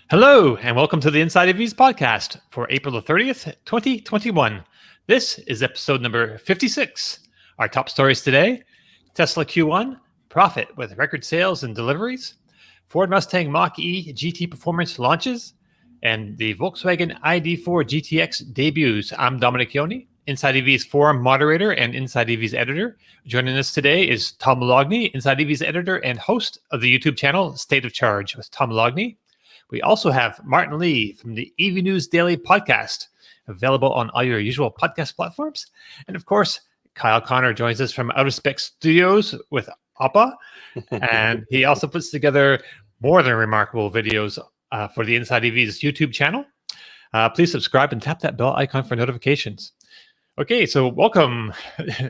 Hello, and welcome to the Inside EVs podcast for April the 30th, 2021. This is episode number 56. Our top stories today: Tesla Q1, profit with record sales and deliveries, Ford Mustang Mach-E GT performance launches, and the Volkswagen ID.4 GTX debuts. I'm Dominic Yoni, Inside EVs forum moderator and Inside EVs editor. Joining us today is Tom Logney, Inside EVs editor and host of the YouTube channel State of Charge with Tom Logney. We also have Martin Lee from the EV News Daily podcast, available on all your usual podcast platforms. And of course, Kyle Connor joins us from Outer Spec Studios with Appa. And he also puts together more than remarkable videos for the Inside EVs YouTube channel. Please subscribe and tap that bell icon for notifications. Okay, so welcome,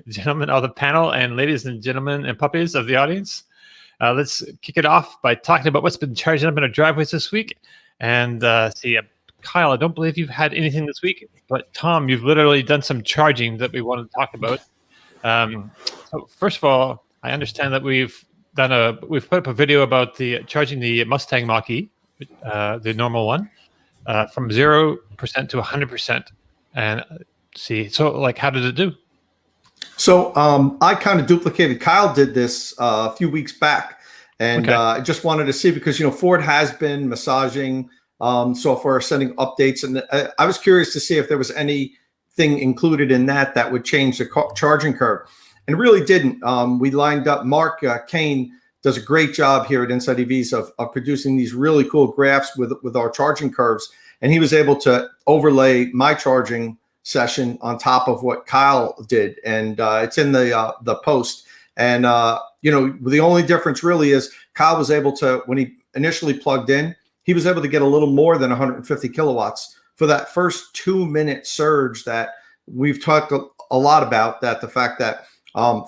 gentlemen of the panel and ladies and gentlemen and puppies of the audience. Let's kick it off by talking about what's been charging up in our driveways this week. And Kyle, I don't believe you've had anything this week, but Tom, you've literally done some charging that we wanted to talk about. So first of all, I understand that we've put up a video about the charging the Mustang Mach-E, the normal one, from 0% to 100%. And how did it do? So I kind of duplicated. Kyle did this a few weeks back, and I just wanted to see because Ford has been massaging software, sending updates, and I was curious to see if there was anything included in that would change the charging curve, and it really didn't. We lined up. Mark Kane does a great job here at Inside EVs of producing these really cool graphs with our charging curves, and he was able to overlay my charging session on top of what Kyle did, and it's in the post. And the only difference really is Kyle was able to, when he initially plugged in, he was able to get a little more than 150 kilowatts for that first 2-minute surge that we've talked a lot about, that the fact that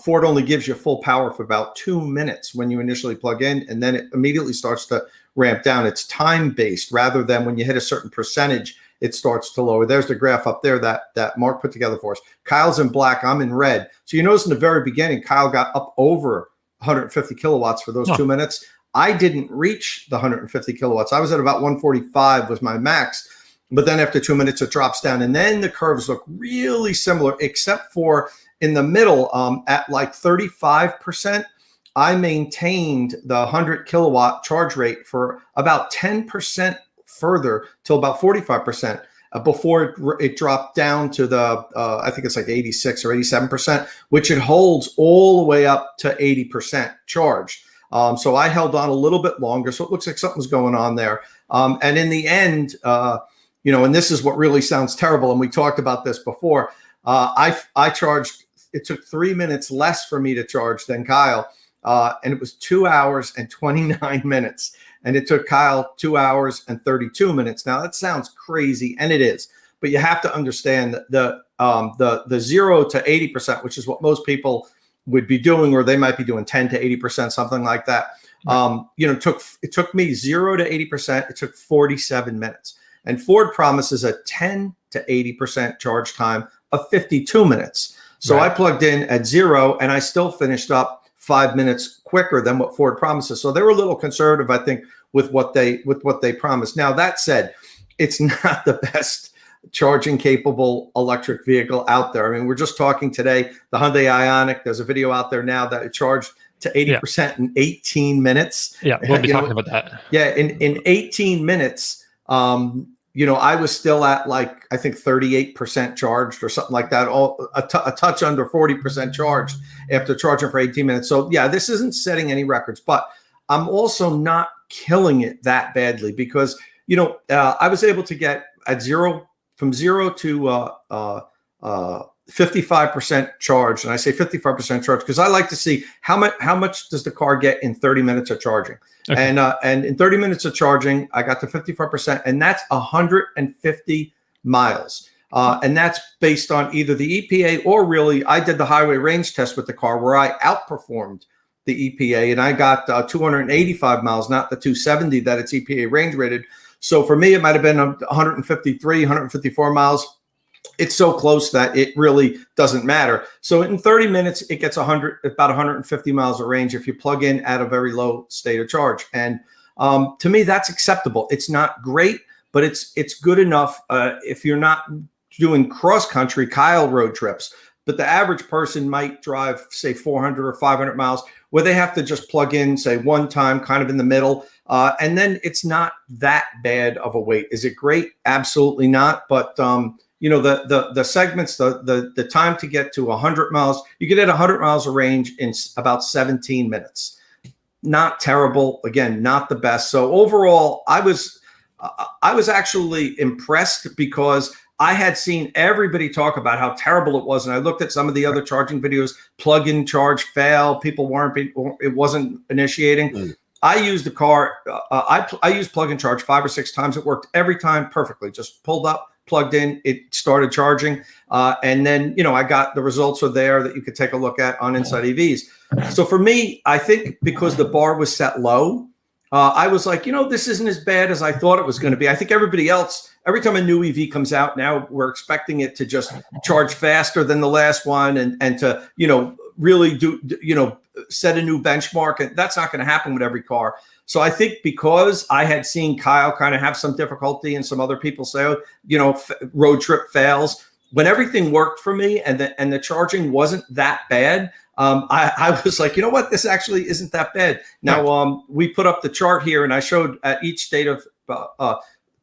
Ford only gives you full power for about 2 minutes when you initially plug in, and then it immediately starts to ramp down. It's time based rather than when you hit a certain percentage it starts to lower. There's the graph up there that Mark put together for us. Kyle's in black, I'm in red. So you notice in the very beginning, Kyle got up over 150 kilowatts for those 2 minutes. I didn't reach the 150 kilowatts. I was at about 145 was my max. But then after 2 minutes, it drops down. And then the curves look really similar, except for in the middle at like 35%. I maintained the 100 kilowatt charge rate for about 10% further till about 45% before it dropped down to the I think it's like 86 or 87%, which it holds all the way up to 80% charged. So I held on a little bit longer, so it looks like something's going on there. And in the end, and this is what really sounds terrible, and we talked about this before. I charged. It took 3 minutes less for me to charge than Kyle, and it was 2 hours and 29 minutes. And it took Kyle 2 hours and 32 minutes. Now that sounds crazy, and it is, but you have to understand the 0 to 80%, which is what most people would be doing, or they might be doing 10 to 80%, something like that. Right. It took me 0 to 80%. It took 47 minutes, and Ford promises a 10 to 80% charge time of 52 minutes. So I plugged in at 0, and I still finished up 5 minutes quicker than what Ford promises. So they were a little conservative, I think, with what they promised. Now that said, it's not the best charging capable electric vehicle out there. I mean, we're just talking today, the Hyundai Ioniq. There's a video out there now that it charged to 80% in 18 minutes. Yeah, we'll be talking about that. Yeah, in 18 minutes, I was still at like, I think 38% charged or something like that, a touch under 40% charged after charging for 18 minutes. So yeah, this isn't setting any records, but I'm also not killing it that badly because, I was able to get from 0 to 55% charged. And I say 55% charged because I like to see how much does the car get in 30 minutes of charging. Okay. And in 30 minutes of charging, I got to 55%, and that's 150 miles. And that's based on either the EPA or really, I did the highway range test with the car where I outperformed the EPA, and I got 285 miles, not the 270 that it's EPA range rated. So for me, it might have been 153, 154 miles. it's so close that it really doesn't matter. So in 30 minutes, it gets about 150 miles of range if you plug in at a very low state of charge. And to me, that's acceptable. It's not great, but it's good enough if you're not doing cross country Kyle road trips. But the average person might drive, say, 400 or 500 miles where they have to just plug in, say, one time, kind of in the middle. And then it's not that bad of a wait. Is it great? Absolutely not. But the segments, the time to get to 100 miles, you get at 100 miles of range in about 17 minutes. Not terrible. Again, not the best. So overall, I was actually impressed because I had seen everybody talk about how terrible it was. And I looked at some of the other charging videos, plug in charge fail. People it wasn't initiating. I used the car. I used plug and charge 5 or 6 times. It worked every time perfectly. Just pulled up, plugged in, it started charging. And then, I got the results are there that you could take a look at on Inside EVs. So for me, I think because the bar was set low, I was like, this isn't as bad as I thought it was going to be. I think everybody else, every time a new EV comes out now, we're expecting it to just charge faster than the last one and to, really do, set a new benchmark. And that's not going to happen with every car. So I think because I had seen Kyle kind of have some difficulty and some other people say, road trip fails, when everything worked for me and the charging wasn't that bad, I was like, this actually isn't that bad. Now, we put up the chart here and I showed at each state of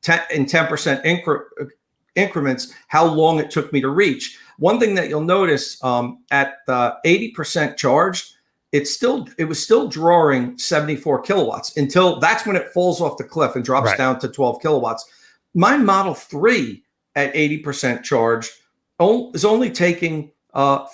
10% increments how long it took me to reach. One thing that you'll notice at 80% charged, it was still drawing 74 kilowatts until that's when it falls off the cliff and drops down to 12 kilowatts. My Model 3 at 80% charged is only taking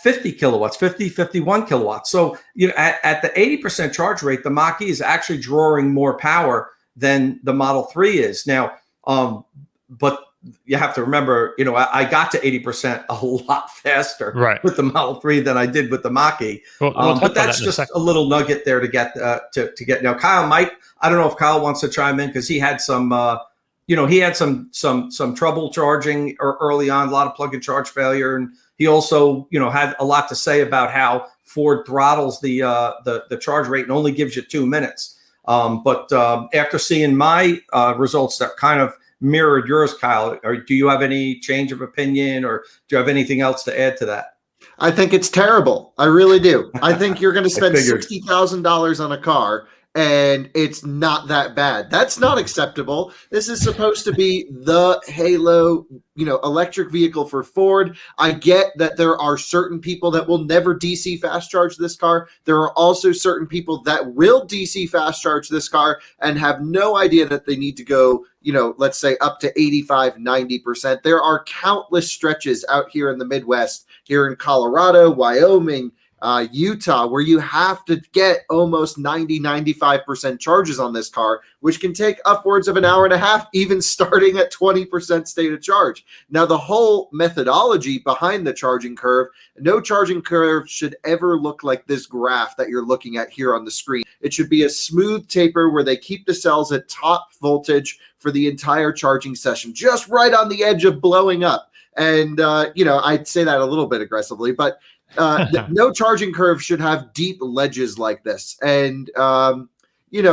50 kilowatts, 51 kilowatts. So, at the 80% charge rate, the Mach-E is actually drawing more power than the Model 3 is. Now, but you have to remember, I got to 80% a lot faster with the Model 3 than I did with the Mach-E. But that's just a little nugget there to get to get. Now, Kyle I don't know if Kyle wants to chime in because he had some, he had some trouble charging early on, a lot of plug and charge failure, and he also, had a lot to say about how Ford throttles the charge rate and only gives you 2 minutes. But after seeing my results that kind of mirrored yours, Kyle, or do you have any change of opinion, or do you have anything else to add to that? I think it's terrible. I really do. I think you're going to spend $60,000 on a car and it's not that bad. That's not acceptable. This is supposed to be the halo, electric vehicle for Ford. I get that there are certain people that will never DC fast charge this car. There are also certain people that will DC fast charge this car and have no idea that they need to go, let's say up to 85, 90%. There are countless stretches out here in the Midwest, here in Colorado, Wyoming, Utah, where you have to get almost 90, 95% charges on this car, which can take upwards of an hour and a half, even starting at 20% state of charge. Now, the whole methodology behind the charging curve, no charging curve should ever look like this graph that you're looking at here on the screen. It should be a smooth taper where they keep the cells at top voltage for the entire charging session, just right on the edge of blowing up. And, I'd say that a little bit aggressively, but no charging curve should have deep ledges like this. And,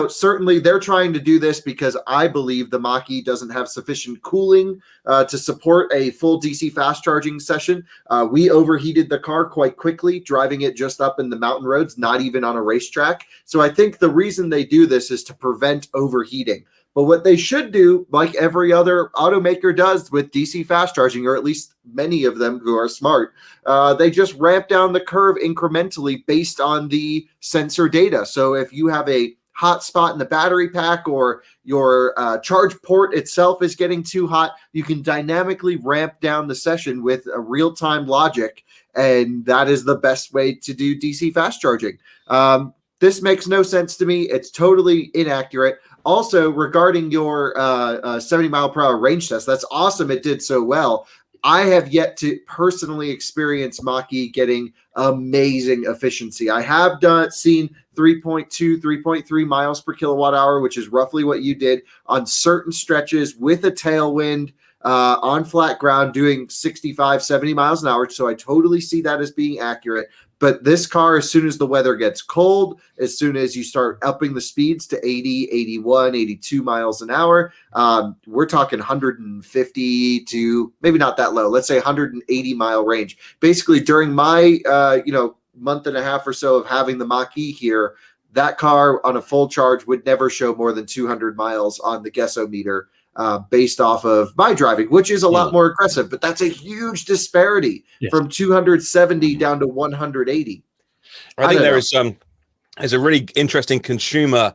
certainly they're trying to do this because I believe the Mach-E doesn't have sufficient cooling to support a full DC fast charging session. We overheated the car quite quickly, driving it just up in the mountain roads, not even on a racetrack. So I think the reason they do this is to prevent overheating. But what they should do, like every other automaker does with DC fast charging, or at least many of them who are smart, they just ramp down the curve incrementally based on the sensor data. So if you have a hot spot in the battery pack or your charge port itself is getting too hot, you can dynamically ramp down the session with a real-time logic. And that is the best way to do DC fast charging. This makes no sense to me. It's totally inaccurate. Also, regarding your 70-mile-per-hour range test, that's awesome. It did so well. I have yet to personally experience Mach-E getting amazing efficiency. I have seen 3.2, 3.3 miles per kilowatt hour, which is roughly what you did on certain stretches with a tailwind. on flat ground doing 65, 70 miles an hour. So I totally see that as being accurate. But this car, as soon as the weather gets cold, as soon as you start upping the speeds to 80, 81, 82 miles an hour, we're talking 150 to maybe not that low. Let's say 180 mile range. Basically, during my month and a half or so of having the Mach-E here, that car on a full charge would never show more than 200 miles on the Guessometer. Based off of my driving, which is a lot more aggressive, but that's a huge disparity from 270 down to 180. I think there's a really interesting consumer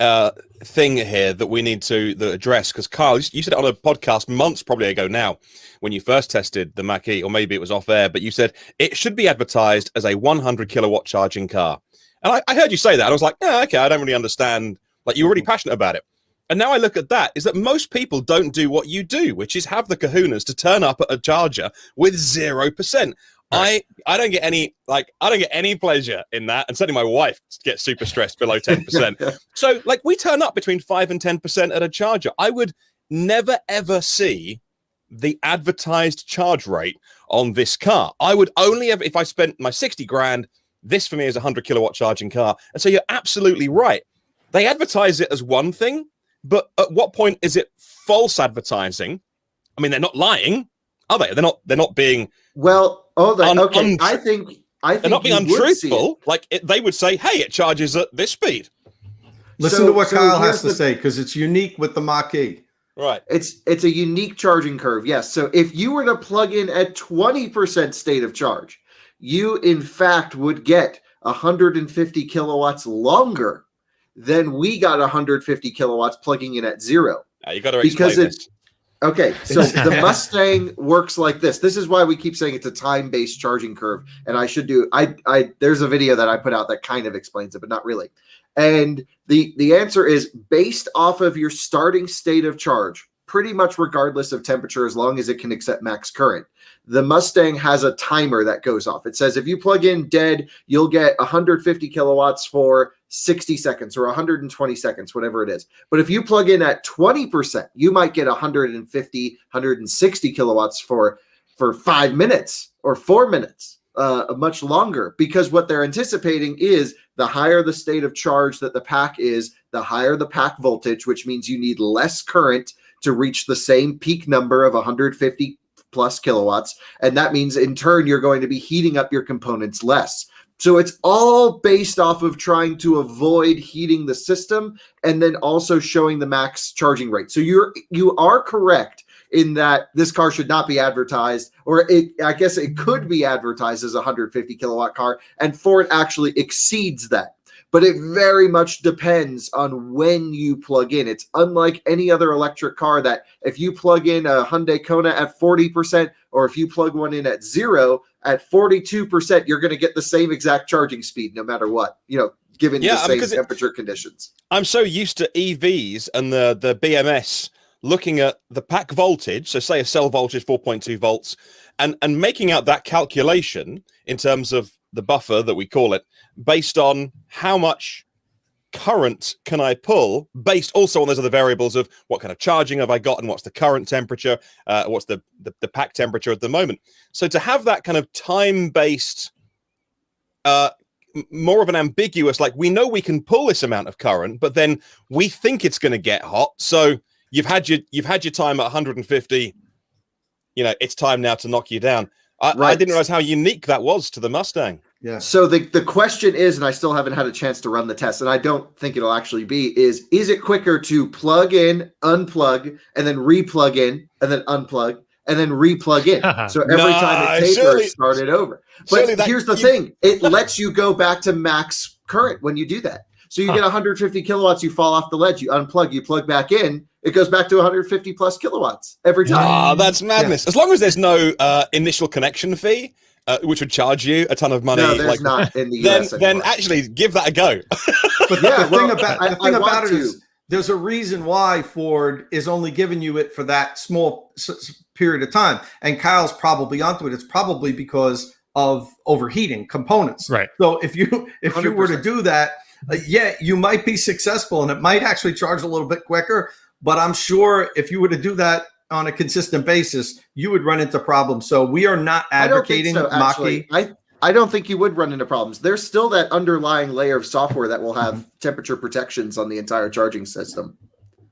thing here that we need to address, because Kyle, you said it on a podcast months probably ago now when you first tested the Mach-E, or maybe it was off air, but you said it should be advertised as a 100 kilowatt charging car. And I heard you say that. I was like, yeah, okay, I don't really understand. Like, you're really passionate about it. And now I look at that, is that most people don't do what you do, which is have the kahunas to turn up at a charger with 0%. Right. I don't get any pleasure in that. And certainly my wife gets super stressed below 10%. So like, we turn up between 5 and 10% at a charger. I would never, ever see the advertised charge rate on this car. I would only ever, if I spent my 60 grand, this for me is a 100 kilowatt charging car. And so you're absolutely right. They advertise it as one thing, but at what point is it false advertising? I mean, they're not lying, are they? They're not being okay. I think they're not being untruthful. Like they would say, "Hey, it charges at this speed." Listen to what Kyle has to say, because it's unique with the Mach-E. Right. It's a unique charging curve. Yes. So if you were to plug in at 20% state of charge, you in fact would get 150 kilowatts longer than we got 150 kilowatts plugging in at 0. You got to explain this. Okay, so the Mustang works like this. This is why we keep saying it's a time-based charging curve. And there's a video that I put out that kind of explains it, but not really. And the answer is based off of your starting state of charge, pretty much regardless of temperature, as long as it can accept max current. The Mustang has a timer that goes off. It says if you plug in dead, you'll get 150 kilowatts for 60 seconds or 120 seconds, whatever it is. But if you plug in at 20%, you might get 150, 160 kilowatts for 5 minutes or 4 minutes, much longer, because what they're anticipating is the higher the state of charge that the pack is, the higher the pack voltage, which means you need less current to reach the same peak number of 150 plus kilowatts. And that means in turn, you're going to be heating up your components less. So it's all based off of trying to avoid heating the system and then also showing the max charging rate. So you are correct in that this car should not be advertised, or I guess it could be advertised as a 150 kilowatt car, and Ford actually exceeds that. But it very much depends on when you plug in. It's unlike any other electric car that if you plug in a Hyundai Kona at 40%, or if you plug one in at 0 at 42%, you're going to get the same exact charging speed no matter what, given the same temperature conditions. I'm so used to EVs and the BMS looking at the pack voltage, so say a cell voltage 4.2 volts, and making out that calculation in terms of the buffer that we call it, based on how much current can I pull, based also on those other variables of what kind of charging have I got and what's the current temperature, what's the pack temperature at the moment. So to have that kind of time-based, more of an ambiguous, like we know we can pull this amount of current, but then we think it's going to get hot. So you've had your time at 150. It's time now to knock you down. I didn't realize how unique that was to the Mustang. Yeah. So the question is, and I still haven't had a chance to run the test, and I don't think it'll actually be, is it quicker to plug in, unplug, and then replug in, and then unplug, and then replug in? So every time it tapers, start it over. But here's the thing. It lets you go back to max current when you do that. So you get 150 kilowatts, you fall off the ledge, you unplug, you plug back in, it goes back to 150 plus kilowatts every time. Oh, that's madness. Yeah. As long as there's no initial connection fee, which would charge you a ton of money. No, there's not in the US then actually give that a go. But the thing about it is there's a reason why Ford is only giving you it for that small period of time. And Kyle's probably onto it. It's probably because of overheating components. Right. So if you were to do that, you might be successful and it might actually charge a little bit quicker. But I'm sure if you were to do that on a consistent basis, you would run into problems. So we are not advocating Mach-E. I don't think you would run into problems. There's still that underlying layer of software that will have temperature protections on the entire charging system.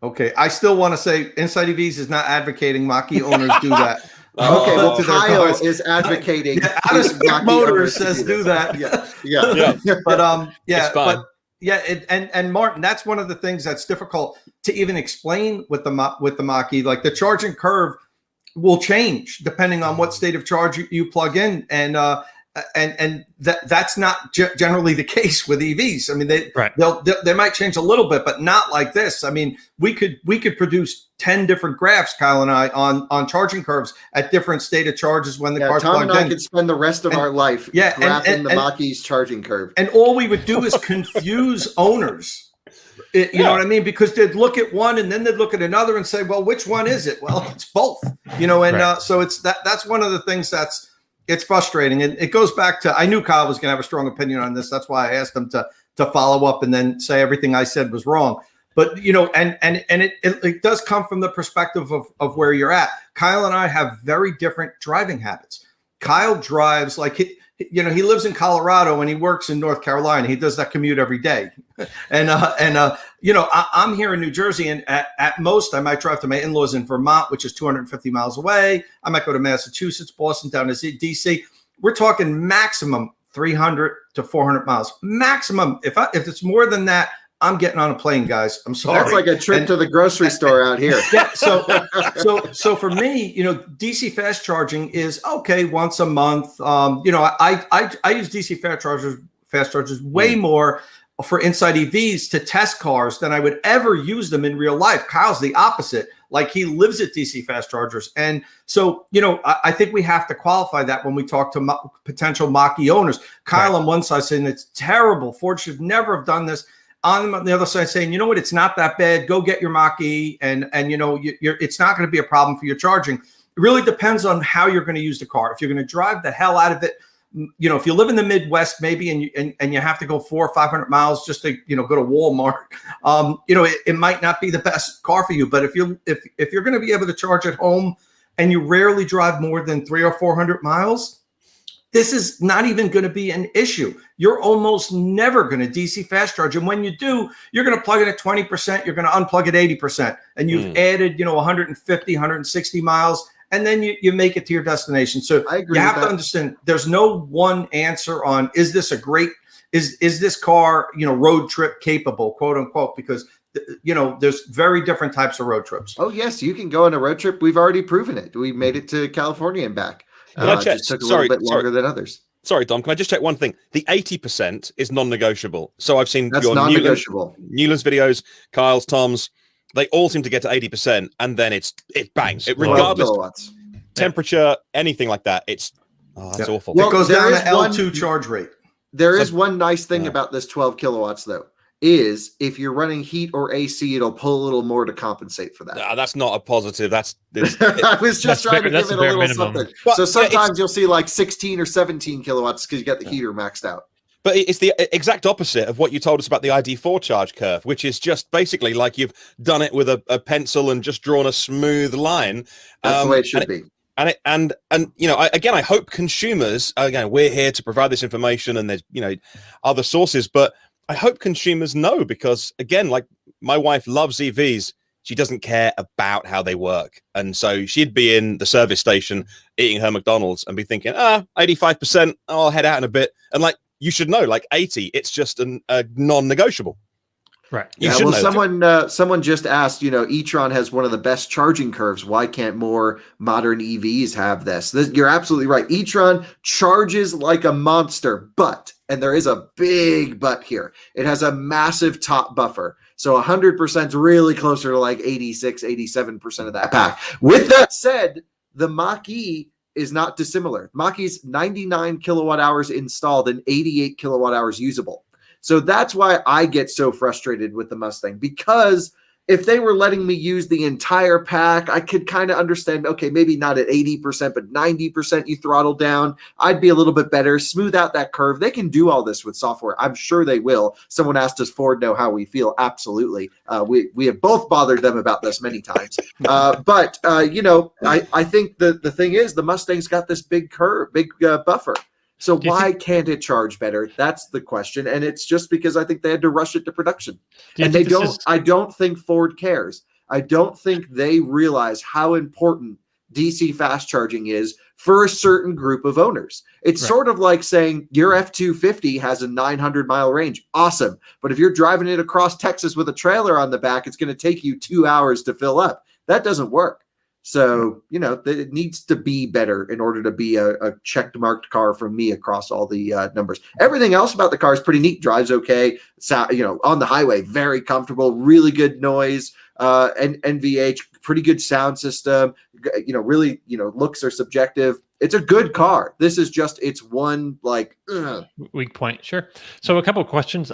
Okay, I still want to say Inside EVs is not advocating Mach-E owners do that. Okay, well, Kyle is advocating. Yeah, Out of Spec Motors says do that. Yeah. But and Martin, that's one of the things that's difficult to even explain with the Mach-E. Like the charging curve will change depending on what state of charge you plug in, and that's not generally the case with EVs. I mean, they might change a little bit, but not like this. I mean, we could produce 10 different graphs, Kyle and I, on charging curves at different state of charges when the car's plugged in. Tom and I could spend the rest of our life graphing the Mach-E's charging curve. And all we would do is confuse owners. You know what I mean? Because they'd look at one and then they'd look at another and say, well, which one is it? Well, it's both, so it's that's one of the things it's frustrating. And it goes back to, I knew Kyle was going to have a strong opinion on this. That's why I asked him to follow up and then say everything I said was wrong. But, and it does come from the perspective of where you're at. Kyle and I have very different driving habits. Kyle drives like, he lives in Colorado and he works in North Carolina. He does that commute every day. I'm here in New Jersey, and at most I might drive to my in-laws in Vermont, which is 250 miles away. I might go to Massachusetts, Boston, down to DC. We're talking maximum 300 to 400 miles. Maximum. If it's more than that, I'm getting on a plane, guys. I'm sorry. That's like a trip to the grocery store out here. Yeah. So for me, DC fast charging is okay once a month. I use DC fast chargers way more for Inside EVs to test cars than I would ever use them in real life. Kyle's the opposite. Like, he lives at DC fast chargers. And so, I think we have to qualify that when we talk to potential Mach-E owners. Kyle on one side saying it's terrible. Ford should never have done this. On the other side saying, you know what, it's not that bad. Go get your Mach-E, and it's not going to be a problem for your charging. It really depends on how you're going to use the car. If you're going to drive the hell out of it, if you live in the Midwest maybe and you have to go 400 or 500 miles just to go to Walmart, it might not be the best car for you. But if you're going to be able to charge at home and you rarely drive more than 300 or 400 miles, this is not even going to be an issue. You're almost never going to DC fast charge. And when you do, you're going to plug it at 20%, you're going to unplug at 80%. And you've added, 150, 160 miles, and then you make it to your destination. So you have to understand there's no one answer on, is this is this car, road trip capable, quote unquote, because there's very different types of road trips. Oh, yes, you can go on a road trip. We've already proven it. We made it to California and back. It just took a little bit longer than others. Sorry, Dom, can I just check one thing? The 80% is non-negotiable. So I've seen That's your non-negotiable. Newland's videos, Kyle's, Tom's. They all seem to get to 80%, and then it bangs. Regardless temperature, anything like that. That's awful. Well, it goes down to L2 charge rate. There is one nice thing about this 12 kilowatts, though, is if you're running heat or AC, it'll pull a little more to compensate for that. That's not a positive. I was just trying to give it a little something. But so sometimes you'll see like 16 or 17 kilowatts because you got the heater maxed out. But it's the exact opposite of what you told us about the ID.4 charge curve, which is just basically like you've done it with a pencil and just drawn a smooth line. That's the way it should be. And I hope consumers, again, we're here to provide this information, and there's other sources, but I hope consumers know, because again, like, my wife loves EVs. She doesn't care about how they work. And so she'd be in the service station eating her McDonald's and be thinking, 85%, I'll head out in a bit. And like, you should know, like 80, it's just a non-negotiable. Right. Someone just asked, e-tron has one of the best charging curves. Why can't more modern EVs have this? You're absolutely right. E-tron charges like a monster, and there is a big but here, it has a massive top buffer. So 100% is really closer to like 86, 87% of that pack. With that said, the Mach-E is not dissimilar. Mach-E's 99 kilowatt hours installed and 88 kilowatt hours usable. So that's why I get so frustrated with the Mustang, because If they were letting me use the entire pack, I could kind of understand, okay, maybe not at 80%, but 90% you throttle down. I'd be a little bit better, smooth out that curve. They can do all this with software. I'm sure they will. Someone asked, does Ford know how we feel? Absolutely. We have both bothered them about this many times. But I think the thing is, the Mustang's got this big curve, big buffer. So why can't it charge better? That's the question. And it's just because I think they had to rush it to production. And I don't think Ford cares. I don't think they realize how important DC fast charging is for a certain group of owners. It's sort of like saying your F-250 has a 900-mile range. Awesome. But if you're driving it across Texas with a trailer on the back, it's going to take you 2 hours to fill up. That doesn't work. So, it needs to be better in order to be a checked marked car for me across all the numbers. Everything else about the car is pretty neat. Drives okay. On the highway, very comfortable, really good noise, and NVH, pretty good sound system. Really, looks are subjective. It's a good car. This is just its one weak point. Sure. So a couple of questions.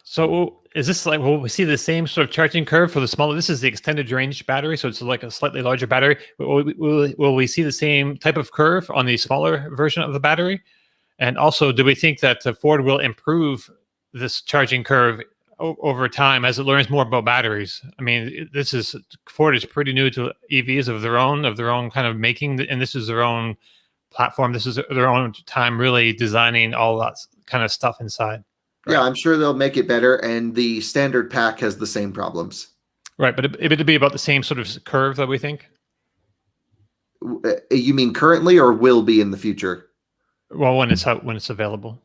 So is this will we see the same sort of charging curve for the smaller? This is the extended range battery, so it's like a slightly larger battery. Will we see the same type of curve on the smaller version of the battery? And also, do we think that Ford will improve this charging curve over time as it learns more about batteries? I mean, Ford is pretty new to EVs of their own kind of making, and this is their own platform. This is their own time really designing all that kind of stuff inside. Right? Yeah, I'm sure they'll make it better, and the standard pack has the same problems. Right, but it'd be about the same sort of curve that we think? You mean currently or will be in the future? Well, when it's available.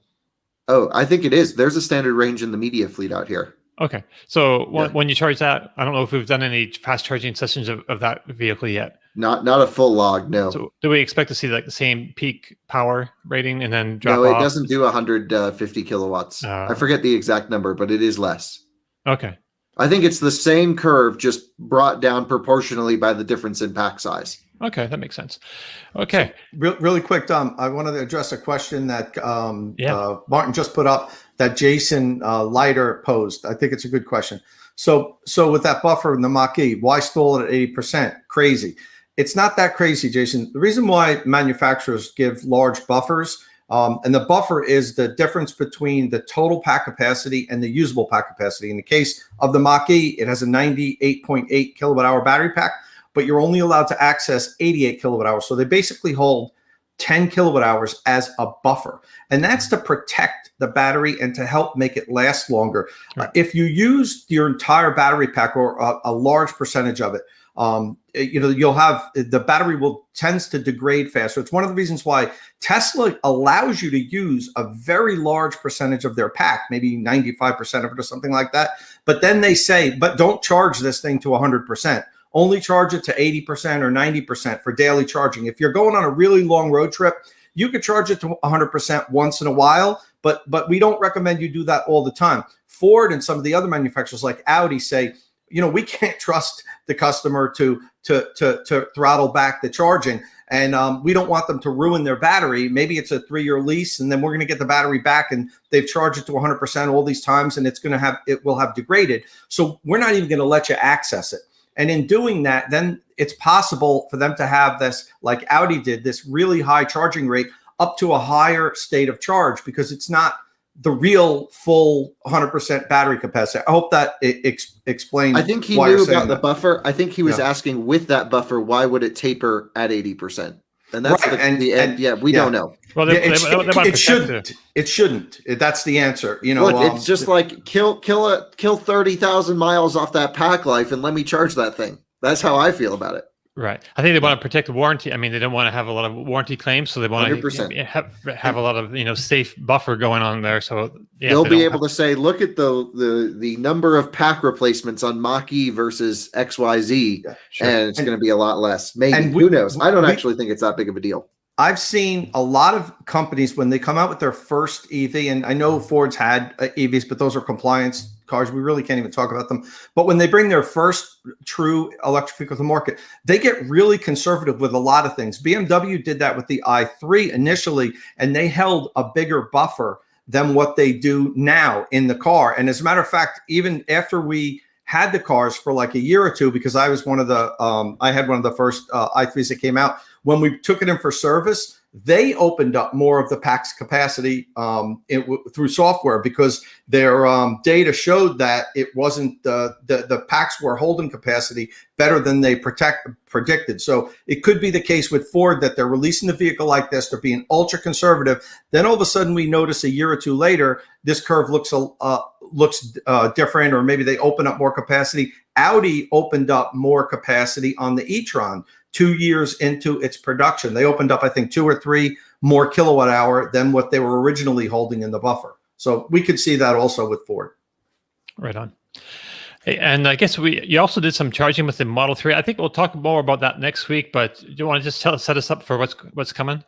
Oh, I think it is. There's a standard range in the media fleet out here. Okay. So when you charge that, I don't know if we've done any fast charging sessions of that vehicle yet. Not a full log, no. So do we expect to see like the same peak power rating and then drop off? No, it doesn't do 150 kilowatts. I forget the exact number, but it is less. Okay. I think it's the same curve, just brought down proportionally by the difference in pack size. Okay, that makes sense. Okay. So, really quick, Dom, I wanted to address a question that Martin just put up that Jason Leiter posed. I think it's a good question. So with that buffer in the Mach-E, why stall it at 80%? Crazy. It's not that crazy, Jason. The reason why manufacturers give large buffers, and the buffer is the difference between the total pack capacity and the usable pack capacity. In the case of the Mach-E, it has a 98.8 kilowatt hour battery pack, but you're only allowed to access 88 kilowatt hours. So they basically hold 10 kilowatt hours as a buffer. And that's to protect the battery and to help make it last longer. Right. If you use your entire battery pack or a large percentage of it, you'll have the battery tends to degrade faster. It's one of the reasons why Tesla allows you to use a very large percentage of their pack, maybe 95% of it or something like that. But then they say, but don't charge this thing to 100%. Only charge it to 80% or 90% for daily charging. If you're going on a really long road trip, you could charge it to 100% once in a while, but we don't recommend you do that all the time. Ford and some of the other manufacturers like Audi say, we can't trust the customer to throttle back the charging, and we don't want them to ruin their battery. Maybe it's a 3-year lease, and then we're going to get the battery back, and they've charged it to 100% all these times, and it will have degraded. So we're not even going to let you access it. And in doing that, then it's possible for them to have this, like Audi did, this really high charging rate up to a higher state of charge because it's not the real full 100% battery capacity. I hope that explains. I think he knew about the buffer. I think he was asking, with that buffer, why would it taper at 80%? And that's right. We don't know. Well, it shouldn't. It shouldn't. That's the answer. Look, it's just like kill 30,000 miles off that pack life and let me charge that thing. That's how I feel about it. Right. I think they want to protect the warranty. I mean, they don't want to have a lot of warranty claims, so they want 100%. To have a lot of safe buffer going on there. So they'll be able to say, look at the number of pack replacements on Mach-E versus XYZ, and it's going to be a lot less. Maybe. And who knows? I don't actually think it's that big of a deal. I've seen a lot of companies when they come out with their first EV, and I know Ford's had EVs, but those are compliance cars. We really can't even talk about them. But when they bring their first true electric vehicle to the market, they get really conservative with a lot of things. BMW did that with the i3 initially, and they held a bigger buffer than what they do now in the car. And as a matter of fact, even after we had the cars for like a year or two because I was I had one of the first i3s that came out. When we took it in for service, they opened up more of the pack's capacity through software because their data showed that it wasn't the packs were holding capacity better than they predicted. So it could be the case with Ford that they're releasing the vehicle like this. They're being ultra conservative. Then all of a sudden we notice a year or two later, this curve looks different, or maybe they open up more capacity. Audi opened up more capacity on the e-tron 2 years into its production. They opened up, I think, 2 or 3 more kilowatt hour than what they were originally holding in the buffer. So we could see that also with Ford. Right on. Hey, and I guess you also did some charging with the Model 3. I think we'll talk more about that next week, but do you want to just set us up for what's coming?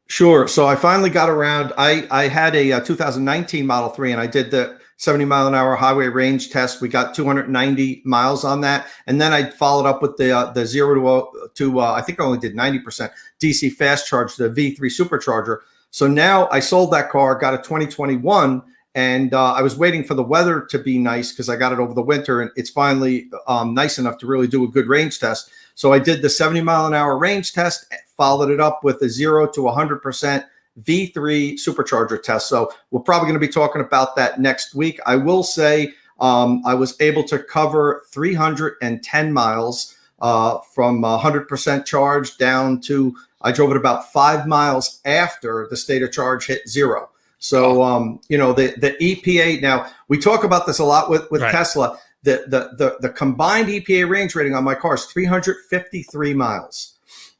Sure. So I finally got around. I had a 2019 Model 3, and I did the 70 mile an hour highway range test. We got 290 miles on that. And then I followed up with the 0 to I think I only did 90% DC fast charge, the V3 supercharger. So now I sold that car, got a 2021, and I was waiting for the weather to be nice because I got it over the winter, and it's finally nice enough to really do a good range test. So I did the 70 mile an hour range test, followed it up with a 0 to 100% V3 supercharger test. So we're probably going to be talking about that next week. I will say I was able to cover 310 miles from 100% charge down to, I drove it about 5 miles after the state of charge hit 0. So, the EPA, now we talk about this a lot with right. Tesla. The combined EPA range rating on my car is 353 miles.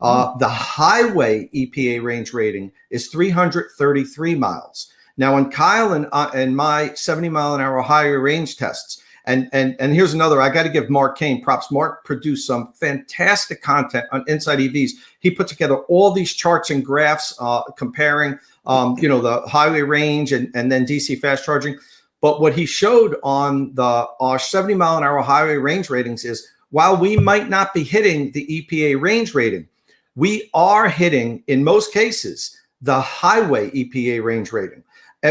The highway EPA range rating is 333 miles. Now, in Kyle and my 70 mile an hour highway range tests, and here's another, I got to give Mark Kane props. Mark produced some fantastic content on Inside EVs. He put together all these charts and graphs comparing, the highway range and then DC fast charging. But what he showed on our 70 mile an hour highway range ratings is, while we might not be hitting the EPA range rating, we are hitting, in most cases, the highway EPA range rating,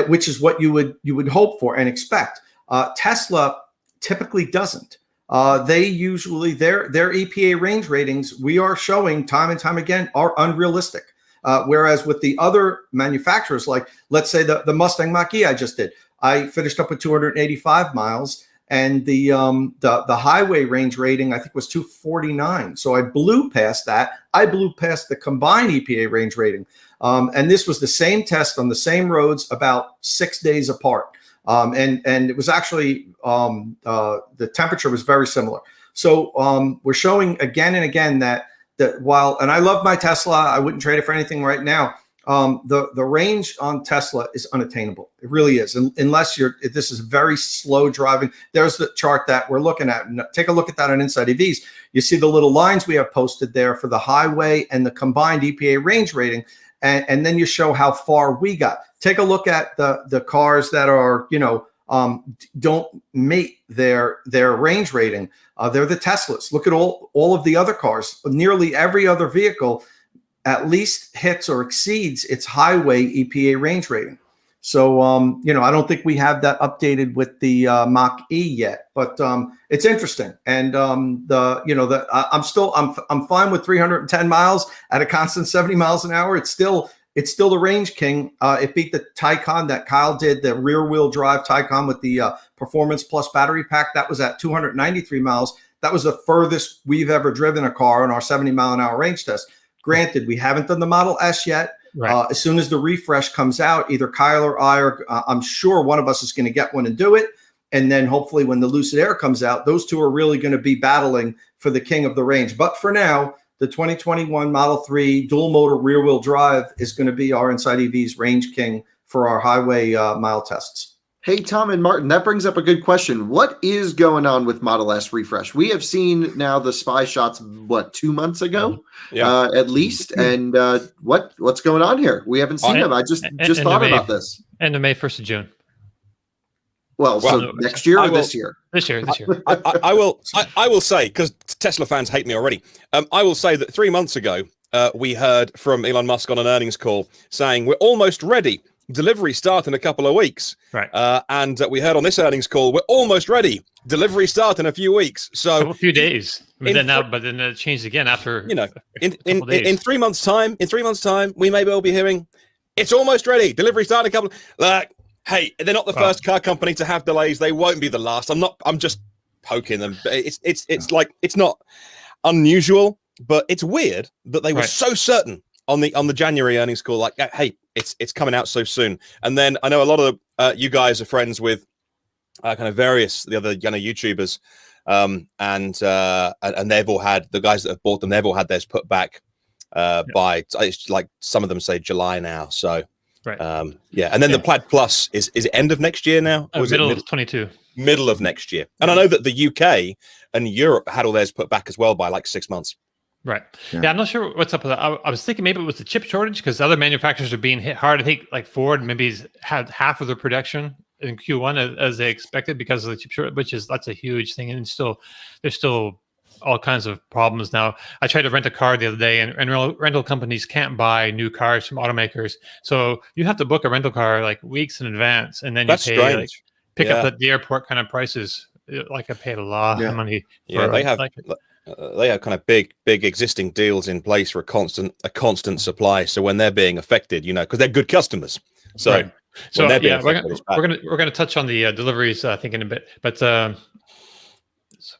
which is what you would hope for and expect. Tesla typically doesn't. They usually, their EPA range ratings, we are showing time and time again, are unrealistic. Whereas with the other manufacturers, like let's say the Mustang Mach-E I just did, I finished up with 285 miles, and the highway range rating I think was 249. So I blew past that. I blew past the combined EPA range rating, and this was the same test on the same roads about 6 days apart. And it was actually the temperature was very similar. So we're showing again and again that while, and I love my Tesla, I wouldn't trade it for anything right now. The range on Tesla is unattainable. It really is, unless this is very slow driving. There's the chart that we're looking at. Take a look at that on Inside EVs. You see the little lines we have posted there for the highway and the combined EPA range rating, and then you show how far we got. Take a look at the cars that are don't mate their range rating. They're the Teslas. Look at all of the other cars. Nearly every other vehicle at least hits or exceeds its highway EPA range rating. So, I don't think we have that updated with the Mach-E yet, but it's interesting. And I'm fine with 310 miles at a constant 70 miles an hour. It's still the range king. It beat the Taycan that Kyle did, the rear wheel drive Taycan with the Performance Plus battery pack. That was at 293 miles. That was the furthest we've ever driven a car in our 70 mile an hour range test. Granted, we haven't done the Model S yet. Right. As soon as the refresh comes out, either Kyle or I, or I'm sure one of us is going to get one and do it. And then hopefully when the Lucid Air comes out, those two are really going to be battling for the king of the range. But for now, the 2021 Model 3 dual motor rear wheel drive is going to be our Inside EV's range king for our highway mile tests. Hey, Tom and Martin, that brings up a good question. What is going on with Model S refresh? We have seen now the spy shots, 2 months ago, at least. And what's going on here? We haven't seen them. I just thought about this. End of May, 1st of June. Well, so next year or this year? This year. I will say, because Tesla fans hate me already, I will say that 3 months ago, we heard from Elon Musk on an earnings call saying we're almost ready Delivery start in a couple of weeks. Right. And we heard on this earnings call, we're almost ready. Delivery start in a few weeks. So a few days. But then it changed again after in 3 months' time. In 3 months' time, we may well be hearing it's almost ready. Delivery start in a couple. Hey, they're not the first car company to have delays. They won't be the last. I'm just poking them. It's like it's not unusual, but it's weird that they were so certain on the January earnings call. Like, hey, it's coming out so soon. And then I know a lot of you guys are friends with kind of various the other YouTubers, and they've all had the guys that have bought them. They've all had theirs put back by it's like some of them say July now. So. Right. And then the Plaid Plus is it end of next year now? Or middle of 22. Middle of next year. And I know that the UK and Europe had all theirs put back as well by like 6 months. Right. Yeah, I'm not sure what's up with that. I was thinking maybe it was the chip shortage because other manufacturers are being hit hard. I think like Ford maybe had half of their production in Q1 as they expected because of the chip shortage, that's a huge thing. And there's still all kinds of problems now. I tried to rent a car the other day, and rental companies can't buy new cars from automakers. So you have to book a rental car like weeks in advance, and then you pay like, pick up at the airport kind of prices. Like I paid a lot of money. They have kind of big existing deals in place for a constant supply. So when they're being affected, because they're good customers. So we're gonna touch on the deliveries I think in a bit, but.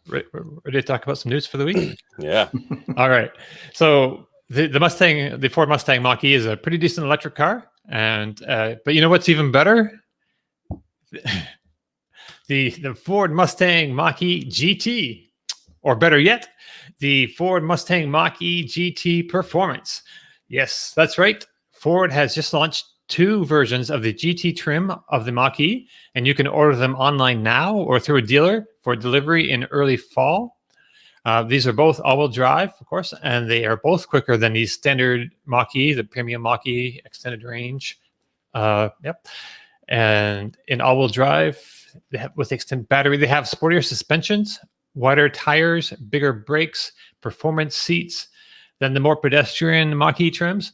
Ready to talk about some news for the week? Yeah. All right. So the Ford Mustang Mach-E is a pretty decent electric car, and but you know what's even better? The Ford Mustang Mach-E GT, or better yet, the Ford Mustang Mach-E GT Performance. Yes, that's right. Ford has just launched 2 versions of the GT trim of the Mach-E, and you can order them online now or through a dealer for delivery in early fall. These are both all-wheel drive, of course, and they are both quicker than the standard Mach-E, the premium Mach-E extended range. And in all-wheel drive, with extended battery, they have sportier suspensions, wider tires, bigger brakes, performance seats than the more pedestrian Mach-E trims.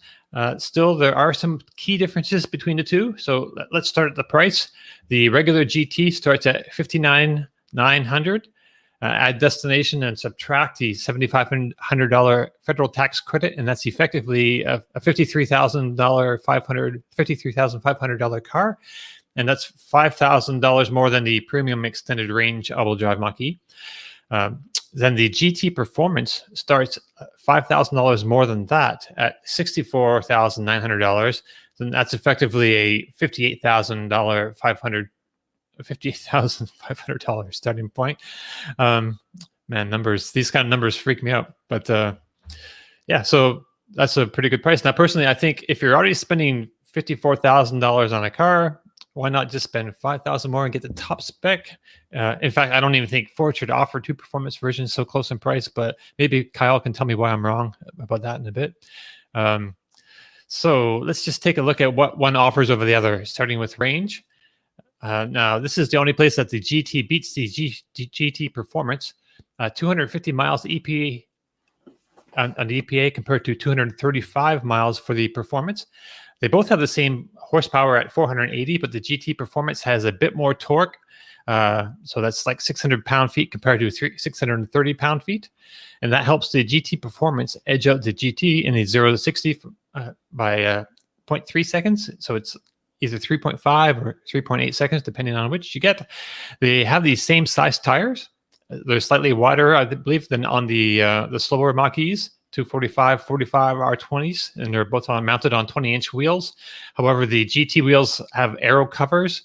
Still, there are some key differences between the two. So let's start at the price. The regular GT starts at $59,900. Add destination and subtract the $7,500 federal tax credit, and that's effectively a $53,500 car, and that's $5,000 more than the premium extended range all-wheel drive Mach-E. Then the GT Performance starts $5,000 more than that at $64,900. Then that's effectively a $58,500 starting point. These kind of numbers freak me out. But so that's a pretty good price. Now, personally, I think if you're already spending $54,000 on a car, why not just spend $5,000 more and get the top spec? In fact, I don't even think Ford should offer 2 performance versions so close in price, but maybe Kyle can tell me why I'm wrong about that in a bit. So let's just take a look at what one offers over the other, starting with range. Now, this is the only place that the GT beats the GT Performance. 250 miles EPA on the EPA compared to 235 miles for the Performance. They both have the same horsepower at 480, but the GT Performance has a bit more torque. So that's like 600 pound-feet compared to 630 pound-feet. And that helps the GT Performance edge out the GT in the 0 to 60 by 0.3 seconds. So it's either 3.5 or 3.8 seconds, depending on which you get. They have the same size tires. They're slightly wider, I believe, than on the slower Mach-E's. 245 R20s, and they're both mounted on 20-inch wheels. However, the GT wheels have aero covers,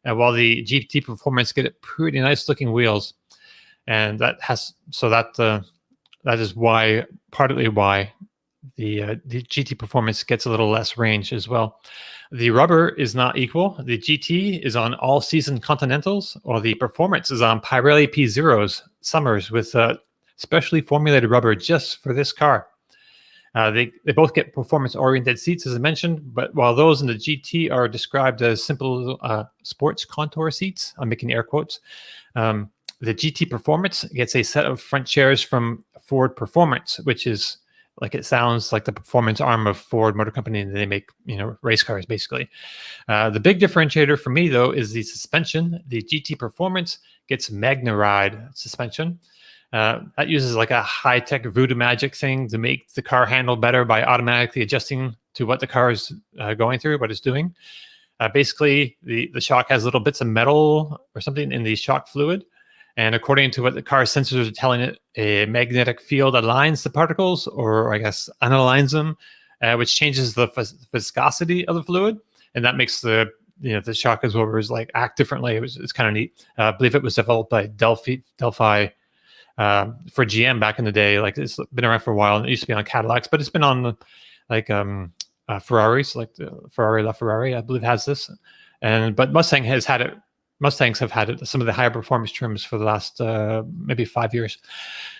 while the GT Performance get pretty nice-looking wheels, and that is partly why the GT Performance gets a little less range as well. The rubber is not equal. The GT is on all-season Continentals, while the Performance is on Pirelli P0s summers with specially formulated rubber just for this car. They both get performance-oriented seats, as I mentioned, but while those in the GT are described as simple sports contour seats, I'm making air quotes, the GT Performance gets a set of front chairs from Ford Performance, which is Like it sounds like the performance arm of Ford Motor Company, and they make race cars basically. The big differentiator for me though is the suspension. The GT Performance gets MagneRide suspension. That uses like a high-tech voodoo magic thing to make the car handle better by automatically adjusting to what the car is going through, what it's doing. Basically, the shock has little bits of metal or something in the shock fluid. And according to what the car sensors are telling it, a magnetic field aligns the particles, or I guess unaligns them, which changes the viscosity of the fluid. And that makes the shock absorbers like act differently. It's kind of neat. I believe it was developed by Delphi for GM back in the day. Like it's been around for a while, and it used to be on Cadillacs, but it's been on like Ferraris, like the Ferrari LaFerrari, I believe has this. But Mustang has had it. Mustangs have had some of the higher performance trims for the last maybe 5 years.